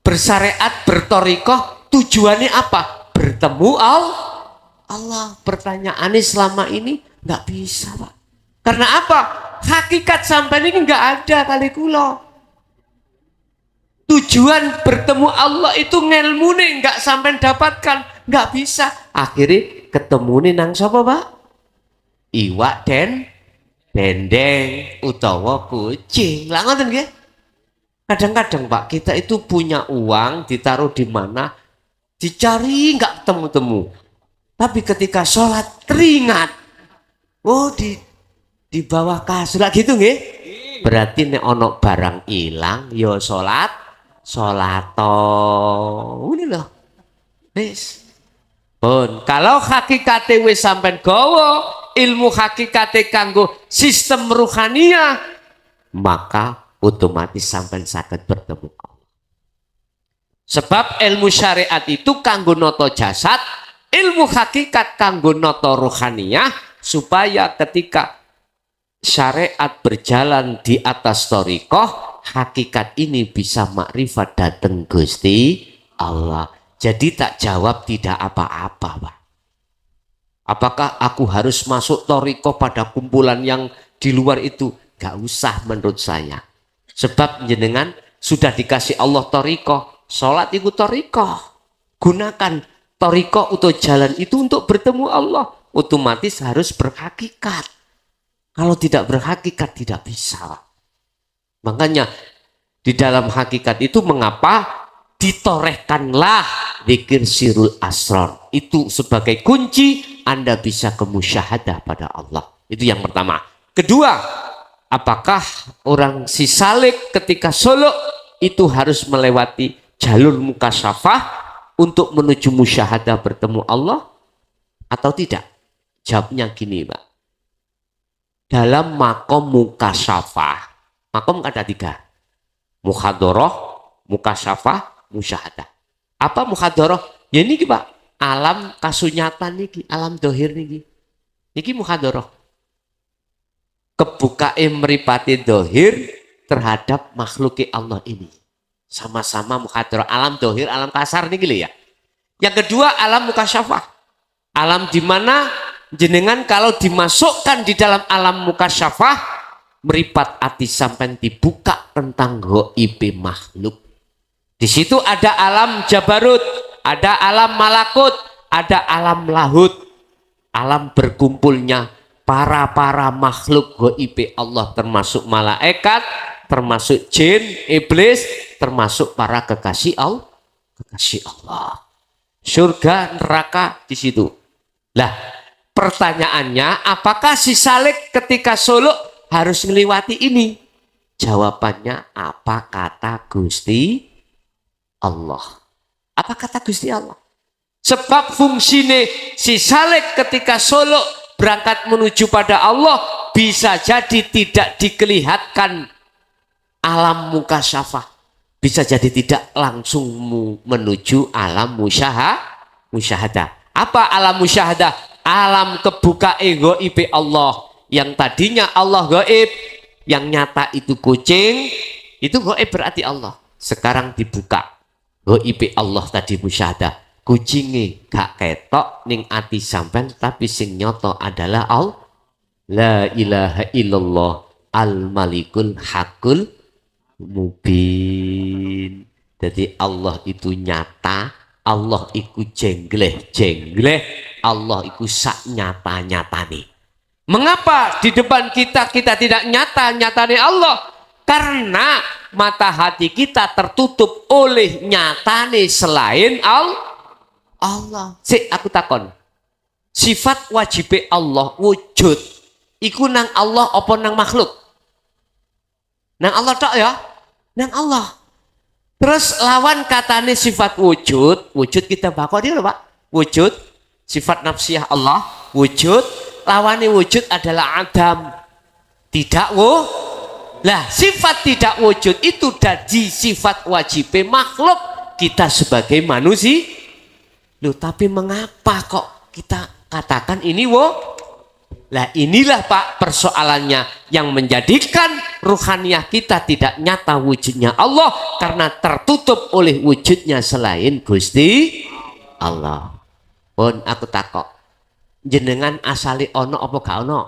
bersyariat bertorikoh, tujuannya apa? Bertemu Allah. Pertanyaannya selama ini nggak bisa Pak. Karena apa? Hakikat sampai ini nggak ada kali kulo. Tujuan bertemu Allah itu ngelmu nih nggak sampai dapatkan, nggak bisa. Akhirnya ketemu nih nang sapa Pak? Iwak dendeng utawa kucing. Lah ngoten nggih. Kadang-kadang Pak, kita itu punya uang ditaruh di mana, dicari nggak temu-temu. Tapi ketika sholat teringat, oh di bawah kasur gitu nggih. Berarti nek ono barang hilang, yo sholat ini loh. Wis. Pun kalau hakikate wis sampean gawa ilmu hakikate kanggo sistem ruhania, maka otomatis sampai saged bertemu Allah. Sebab ilmu syariat itu kanggo noto jasad, ilmu hakikat kanggo noto ruhania, supaya ketika syariat berjalan di atas thariqah, hakikat ini bisa makrifat dateng Gusti Allah. Jadi tak jawab tidak apa-apa, Pak. Apakah aku harus masuk thariqah pada kumpulan yang di luar itu? Gak usah menurut saya. Sebab jenengan sudah dikasih Allah thariqah, sholat itu thariqah. Gunakan thariqah atau jalan itu untuk bertemu Allah. Otomatis harus berhakikat. Kalau tidak berhakikat tidak bisa. Makanya di dalam hakikat itu mengapa ditorehkanlah zikir sirul asrar. Itu sebagai kunci Anda bisa kemusyahadah pada Allah. Itu yang pertama. Kedua, apakah orang sisalik ketika suluk itu harus melewati jalur mukasyafah untuk menuju musyahadah bertemu Allah atau tidak? Jawabnya gini, Pak. Dalam makom mukasyafah, makom ada 3. Muhadharah, mukasyafah, musyahadah. Apa muhadharah? Ya ini Pak, alam kasunyatan niki, alam dohir niki. Niki muhadharah. Kebukae mripate dohir terhadap makhluki Allah ini. Sama-sama muhadharah, alam dohir, alam kasar niki lho ya. Yang kedua alam mukasyafah. Alam di mana jenengan kalau dimasukkan di dalam alam mukasyafah, meripat hati sampai dibuka tentang ghaib makhluk. Di situ ada alam jabarut, ada alam malakut, ada alam lahut. Alam berkumpulnya para makhluk ghaib Allah, termasuk malaikat, termasuk jin, iblis, termasuk para kekasih Allah. Kekasih Allah. Surga, neraka di situ. Lah, pertanyaannya, apakah si salik ketika suluk harus melewati ini? Jawabannya, apa kata Gusti Allah? Apa kata Gusti Allah? Sebab fungsinya si salik ketika suluk berangkat menuju pada Allah bisa jadi tidak dikelihatkan alam mukasyafah. Bisa jadi tidak langsung menuju alam musyahadah. Apa alam musyahadah? Alam kebuka ghaib Allah. Yang tadinya Allah gaib, yang nyata itu kucing, itu gaib berarti Allah. Sekarang dibuka gaib Allah tadi musyahadah. Kucingnya gak ketok ning ati sampean, tapi sing nyoto adalah Allah. La ilaha illallah al-malikul hakul mubin. Jadi Allah itu nyata, Allah itu jengleh, Allah itu sak nyata-nyatane. Mengapa di depan kita tidak nyata-nyatane Allah? Karena mata hati kita tertutup oleh nyatane selain Allah. Aku takon. Sifat wajib Allah wujud. Iku nang Allah apa nang makhluk? Nang Allah tok ya? Nang Allah. Terus lawan katane sifat wujud kita bakal dia lho Pak. Wujud, sifat nafsiyah Allah, wujud, lawannya wujud adalah adam. Tidak Lah, sifat tidak wujud itu jadi sifat wajib makhluk kita sebagai manusia. Loh, tapi mengapa kok kita katakan ini Lah inilah Pak persoalannya yang menjadikan ruhaniyah kita tidak nyata wujudnya Allah karena tertutup oleh wujudnya selain Gusti Allah. Pun aku takok, jenengan asali ono apa gak ono?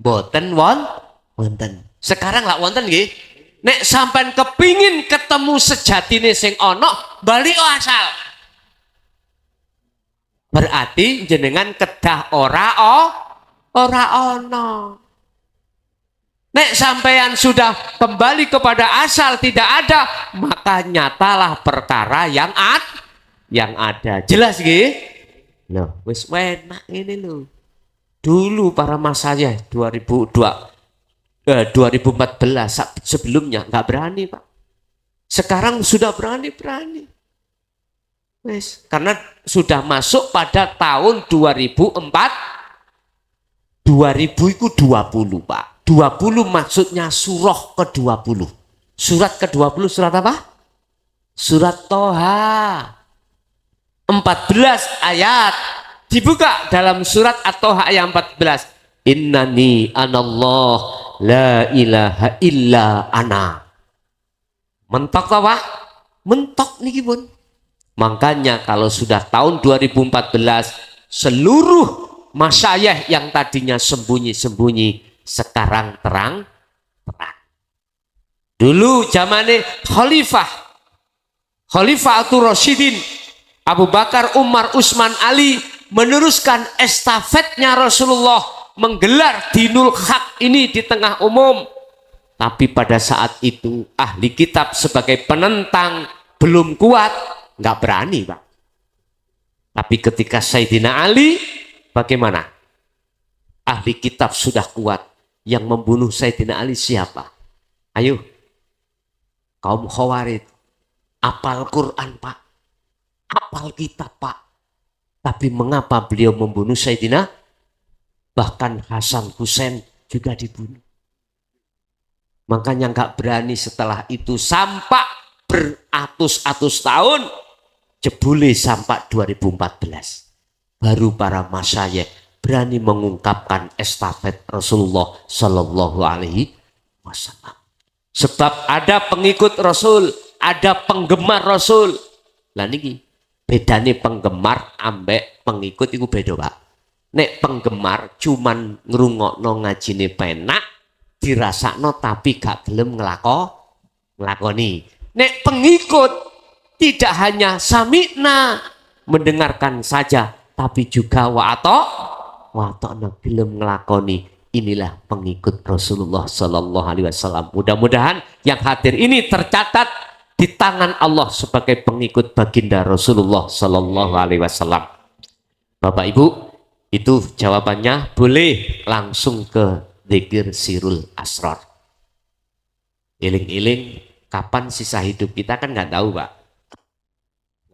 Boten wonten. Sekarang lah wonten nggih. Nek sampean kepingin ketemu sejatine sing ono, bali asal. Berarti jenengan kedah ora ono. Nek sampean sudah kembali kepada asal tidak ada, maka nyatalah perkara yang ada. Jelas nggih? Loh, wis enak ini lho. Dulu para masanya 2014 sebelumnya nggak berani Pak. Sekarang sudah berani. Wis, karena sudah masuk pada tahun 2004. 2000 itu 20 Pak. 20 maksudnya surah ke-20. Surat ke-20 surat apa? Surat Toha. 14 ayat. Dibuka dalam surat At-Toha ayat 14. Innani anallah la ilaha illa ana. Mentok toh Pak? Mentok niki pun. Makanya kalau sudah tahun 2014 seluruh masyayikh yang tadinya sembunyi-sembunyi sekarang terang-terang. Dulu zamane Khalifatul Rasyidin Abu Bakar, Umar, Utsman, Ali meneruskan estafetnya Rasulullah menggelar Dinul Haq ini di tengah umum. Tapi pada saat itu ahli kitab sebagai penentang belum kuat, nggak berani Pak. Tapi ketika Sayyidina Ali, bagaimana? Ahli kitab sudah kuat. Yang membunuh Sayyidina Ali siapa? Ayo, kaum Khawarij, apal Quran Pak, apal kitab Pak. Tapi mengapa beliau membunuh Sayyidina? Bahkan Hasan Hussein juga dibunuh. Makanya nggak berani setelah itu sampai beratus-atus tahun, jebule sampai 2014 baru para masyayikh berani mengungkapkan estafet Rasulullah Shallallahu Alaihi Wasallam. Sebab ada pengikut Rasul, ada penggemar Rasul. Lah niki bedane penggemar ambek pengikut itu beda Pak. Nek penggemar cuman ngrungokno ngajine penak, dirasakno tapi gak gelem nglakoni. Nek pengikut tidak hanya sami'na mendengarkan saja, tapi juga wa'ata'na gelem nglakoni. Inilah pengikut Rasulullah Sallallahu Alaihi Wasallam. Mudah-mudahan yang hadir ini tercatat di tangan Allah sebagai pengikut baginda Rasulullah Sallallahu Alaihi Wasallam. Bapak Ibu, itu jawabannya. Boleh langsung ke dzikir sirul asrar. Iling-iling kapan sisa hidup kita kan nggak tahu Pak,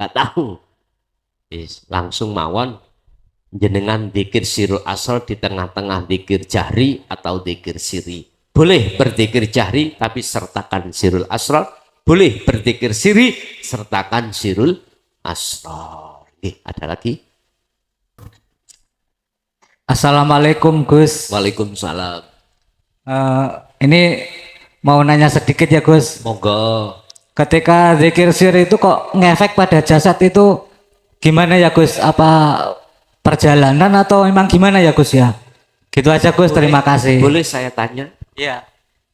nggak tahu. Langsung mawon jenengan dzikir sirul asrar di tengah-tengah dzikir jahri atau dzikir siri. Boleh berzikir jahri tapi sertakan sirul asrar, boleh berzikir siri sertakan sirul asrar. Ada lagi? Assalamualaikum Gus. Waalaikumsalam. Ini mau nanya sedikit ya Gus. Monggo. Ketika zikir siri itu kok ngefek pada jasad itu gimana ya Gus? Apa perjalanan atau memang gimana ya Gus ya? Gitu aja Gus, terima kasih. Boleh saya tanya? Iya.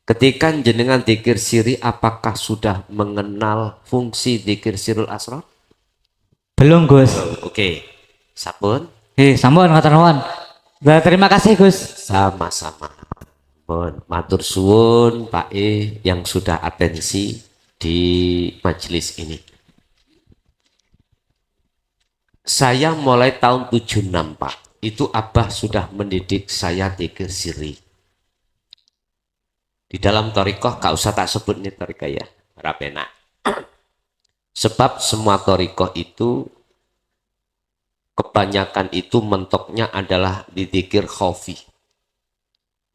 Ketika jenengan dzikir siri, apakah sudah mengenal fungsi dzikir sirul asrar? Belum Gus. Oke. Sampun? Sampun ngoten nuwun. Nah, terima kasih Gus. Sama-sama. Bon, matur suwun Pak E yang sudah atensi di majelis ini. Saya mulai tahun 76 Pak. Itu Abah sudah mendidik saya dzikir siri. Di dalam thariqah, gak usah tak sebut nih thariqah ya, rapena. Sebab semua thariqah itu kebanyakan itu mentoknya adalah di dzikir khafi,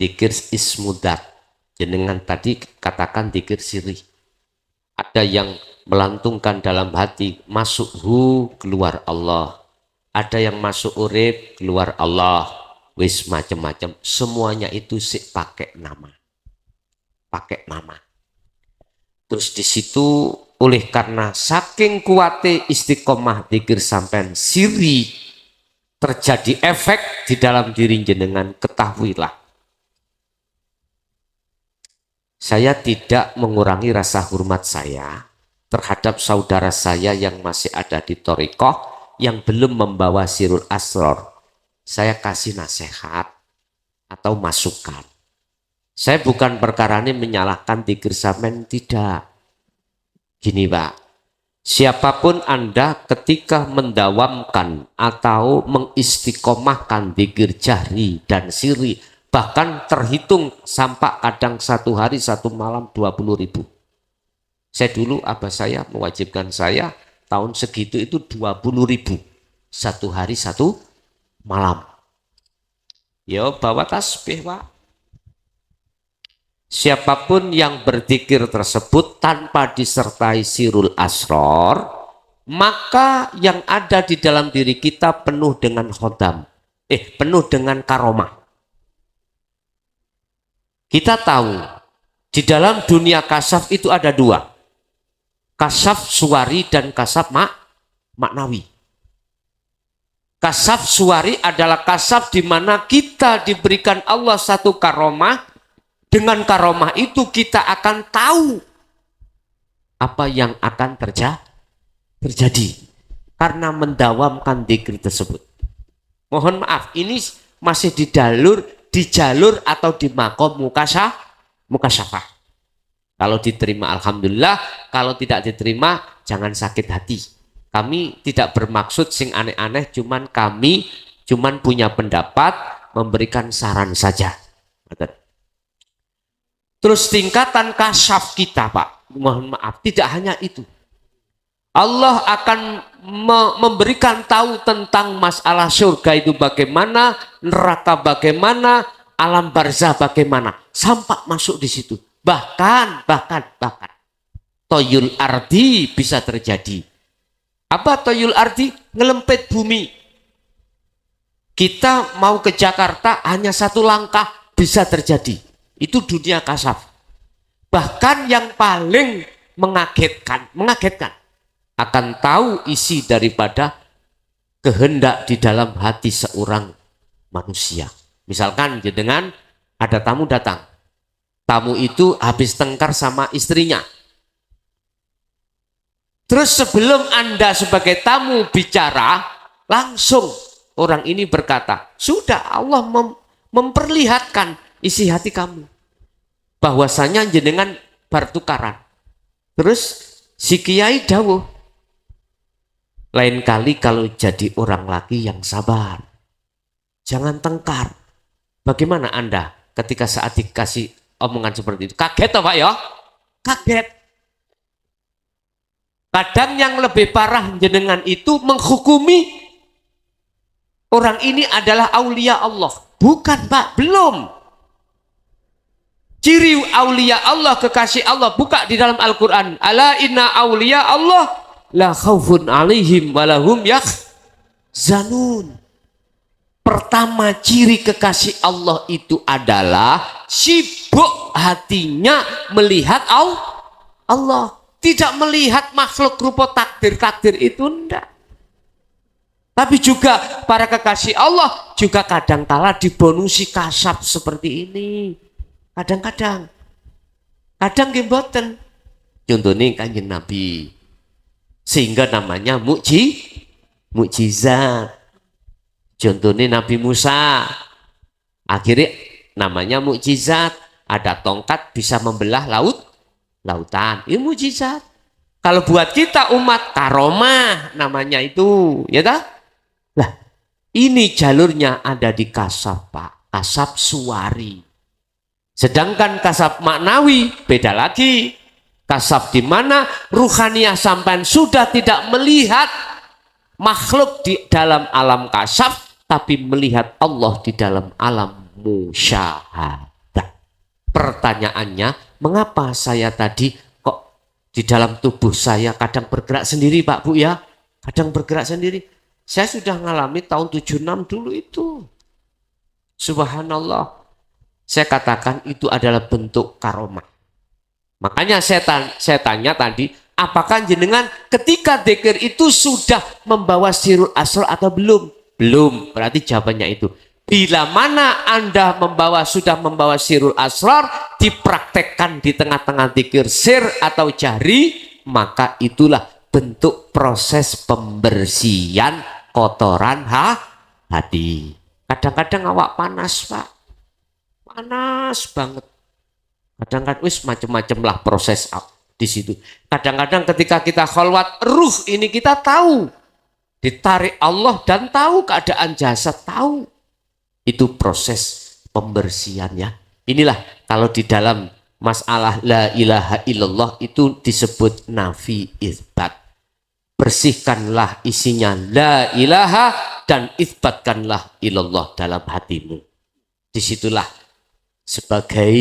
dzikir ismudat. Jenengan tadi katakan dzikir siri. Ada yang melantungkan dalam hati, masuk hu keluar Allah. Ada yang masuk urip keluar Allah. Wis macam-macam. Semuanya itu sih pakai nama. Pakai nama. Terus di situ oleh karena saking kuatnya istiqomah dzikir sampean siri, terjadi efek di dalam diri jenengan. Ketahuilah, saya tidak mengurangi rasa hormat saya terhadap saudara saya yang masih ada di thariqah yang belum membawa sirul asrar. Saya kasih nasihat atau masukan. Saya bukan perkara ini menyalahkan dzikir sampean, tidak. Gini Pak, siapapun Anda ketika mendawamkan atau mengistiqomahkan dzikir jahri dan siri, bahkan terhitung sampai kadang satu hari satu malam 20.000. Saya dulu abah saya mewajibkan saya tahun segitu itu 20.000 satu hari satu malam. Yo bawa tasbih, Pak. Siapapun yang berzikir tersebut tanpa disertai sirul asror, maka yang ada di dalam diri kita penuh dengan khodam, penuh dengan karomah. Kita tahu di dalam dunia kasaf itu ada dua, kasaf suwari dan kasaf maknawi. Kasaf suwari adalah kasaf di mana kita diberikan Allah satu karomah. Dengan karomah itu kita akan tahu apa yang akan terjadi karena mendawamkan dzikir tersebut. Mohon maaf, ini masih di jalur atau di makom mukasyafah. Kalau diterima alhamdulillah, kalau tidak diterima jangan sakit hati. Kami tidak bermaksud sing aneh-aneh, kami punya pendapat, memberikan saran saja. Terus tingkatan kasyaf kita, Pak, mohon maaf, tidak hanya itu. Allah akan memberikan tahu tentang masalah surga itu bagaimana, neraka bagaimana, alam barzah bagaimana, sampai masuk di situ. Bahkan toyul ardi bisa terjadi. Apa toyul ardi? Ngelempet bumi. Kita mau ke Jakarta hanya satu langkah bisa terjadi. Itu dunia kasaf. Bahkan yang paling mengagetkan akan tahu isi daripada kehendak di dalam hati seorang manusia. Misalkan dengan ada tamu datang. Tamu itu habis tengkar sama istrinya. Terus sebelum Anda sebagai tamu bicara, langsung orang ini berkata, sudah Allah memperlihatkan isi hati kamu. Bahwasanya jenengan bertukaran. Terus si kiai dawuh, lain kali kalau jadi orang laki yang sabar, jangan tengkar. Bagaimana Anda ketika saat dikasih omongan seperti itu? Kaget toh Pak ya? Kaget. Kadang yang lebih parah jenengan itu menghukumi orang ini adalah aulia Allah. Bukan Pak, belum. Ciri aulia Allah, kekasih Allah, buka di dalam Al-Quran. Ala inna aulia Allah la khaufun alaihim walahum yahzanun. Pertama ciri kekasih Allah itu adalah sibuk hatinya melihat Allah. Tidak melihat makhluk rupa takdir itu enggak. Tapi juga para kekasih Allah juga kadang kala dibonusi kasab seperti ini. Kadang nggih mboten. Contohnya Kanjeng Nabi. Sehingga namanya mukjizat. Contohnya Nabi Musa. Akhirnya namanya mukjizat. Ada tongkat bisa membelah lautan. Ini mukjizat. Kalau buat kita umat karomah namanya itu, ya tak? Lah, ini jalurnya ada di kasab, Pak. Kasab suwari. Sedangkan kasab maknawi beda lagi. Kasab di mana ruhaniyah sampai sudah tidak melihat makhluk di dalam alam kasab, tapi melihat Allah di dalam alam musyahadah. Pertanyaannya, mengapa saya tadi kok di dalam tubuh saya kadang bergerak sendiri Pak Bu ya? Kadang bergerak sendiri. Saya sudah ngalami tahun 76 dulu itu. Subhanallah. Saya katakan itu adalah bentuk karomah. Makanya saya tanya tadi, apakah jenengan ketika dzikir itu sudah membawa sirul asrar atau belum? Belum, berarti jawabannya itu. Bila mana Anda sudah membawa sirul asrar, dipraktekkan di tengah-tengah dzikir sir atau jahri, maka itulah bentuk proses pembersihan kotoran hati. Kadang-kadang awak panas Pak. Panas banget. Kadang-kadang macam-macam lah proses di situ. Kadang-kadang ketika kita kholwat ruh ini kita tahu ditarik Allah dan tahu keadaan jasad, tahu itu proses pembersihan ya. Inilah kalau di dalam masalah la ilaha illallah itu disebut nafi isbat. Bersihkanlah isinya la ilaha dan isbatkanlah ilallah dalam hatimu. Disitulah sebagai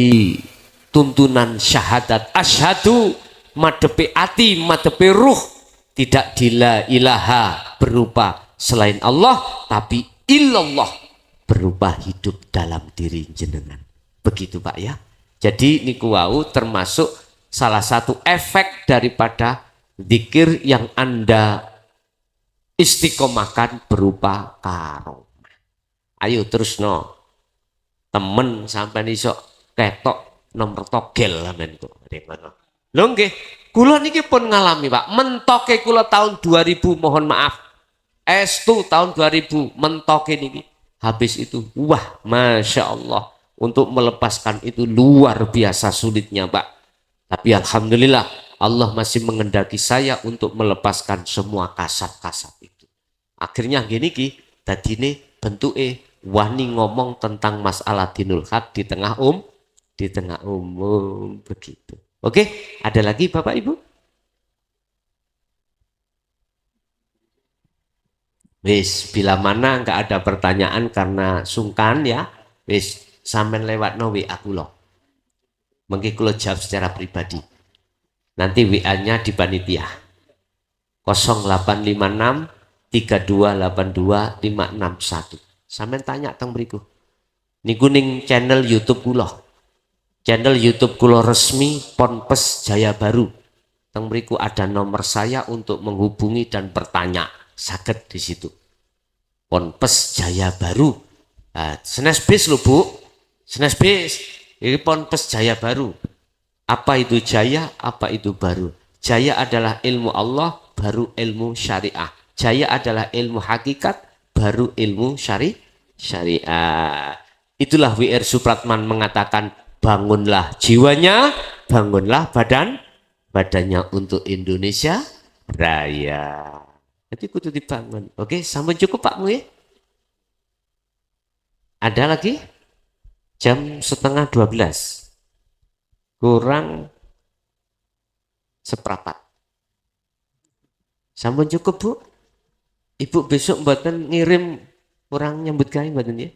tuntunan syahadat asyhadu madepi ati madepi ruh tidak dila ilaha berupa selain Allah, tapi illallah berupa hidup dalam diri jenengan. Begitu Pak ya. Jadi niku wau termasuk salah satu efek daripada zikir yang Anda istiqomahkan berupa karomah. Ayo terus no. Temen sampai iso ketok nomor togel amen kok. Lho nggih, kula niki pun ngalami Pak. Mentoke kula tahun 2000 mohon maaf. Estu tahun 2000 mentoke niki. Habis itu wah Masya Allah, untuk melepaskan itu luar biasa sulitnya Pak. Tapi alhamdulillah Allah masih mengendaki saya untuk melepaskan semua kasat-kasat itu. Akhirnya gini ki dadine bentuke wani ngomong tentang masalah dinul haq di tengah umum begitu. Oke, ada lagi Bapak Ibu? Wis, bila mana nggak ada pertanyaan karena sungkan ya, wis sampean lewat no WA kula. Mengki kula jawab secara pribadi. Nanti WA-nya di panitia. 0856 3282 561. Sampeyan tanya teng mriku. Niku ning channel YouTube kula. Channel YouTube kula resmi Ponpes Jaya Baru. Teng mriku ada nomor saya untuk menghubungi dan bertanya. Saged di situ. Ponpes Jaya Baru. Nah, senes bis lho Bu. Senes bis. Ini Ponpes Jaya Baru. Apa itu jaya? Apa itu baru? Jaya adalah ilmu Allah, baru ilmu syariah. Jaya adalah ilmu hakikat, baru ilmu syariah. Itulah W.R. Supratman mengatakan, bangunlah jiwanya, bangunlah badannya untuk Indonesia Raya. Jadi kudu dibangun. Oke, sampai cukup Pak ya? Ada lagi? Jam 11:30. Kurang seperempat. Sampun cukup Bu? Ibu besok mboten ngirim orang nyambut gawe mboten ya?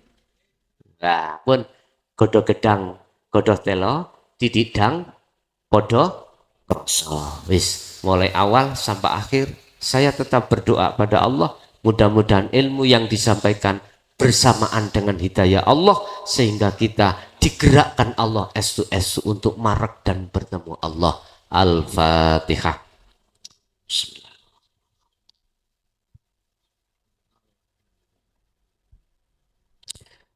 Nah, pun godo gedang, godo telo, didik dang, podo krasa. Wis, mulai awal sampai akhir saya tetap berdoa pada Allah, mudah-mudahan ilmu yang disampaikan bersamaan dengan hidayah Allah sehingga kita digerakkan Allah estu-estu untuk marak dan bertemu Allah. Al-Fatihah. Bismillah.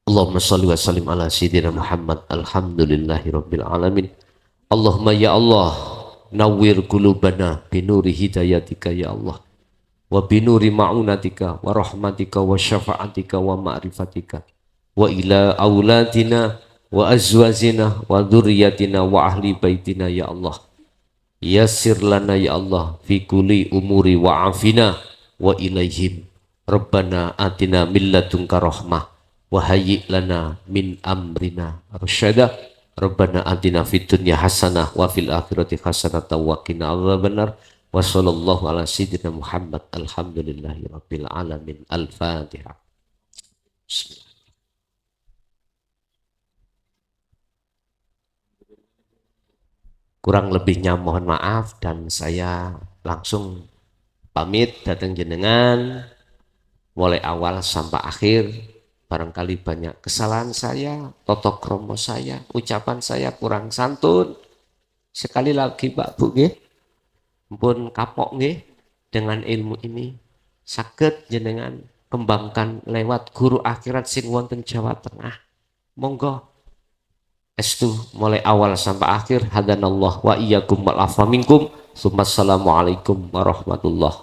Allahumma salli wa sallim ala sayyidina Muhammad. Alhamdulillahi rabbil alamin. Allahumma ya Allah, nawwir qulubana binuri hidayatika ya Allah, wa binuri ma'unatika wa rahmatika wa syafa'atika wa ma'rifatika wa ila auladina wa azwazina wa dzurriyyatina wa ahli baitina ya Allah. Yassir lana ya Allah fi kulli umuri wa afina wa ilaihim. Rabbana atina min ladunka rahmah wa hayyi lana min amrina rasyada. Rabbana atina fid dunya hasanah wa fil akhirati hasanah wa qina adzabannar. Wa sallallahu ala sayyidina Muhammad. Alhamdulillahi rabbil alamin. Al-Fatihah. Bismillah. Kurang lebihnya mohon maaf dan saya langsung pamit datang jenengan mulai awal sampai akhir. Barangkali banyak kesalahan saya, toto kromo saya, ucapan saya kurang santun. Sekali lagi Pak Bu nggih, pun kapok nggih dengan ilmu ini saged jenengan kembangkan lewat guru akhirat sing wonten Jawa Tengah. Monggo estu mulai awal sampai akhir. Hadanallah wa iyyakum wal afwa minkum. Assalamualaikum warahmatullahi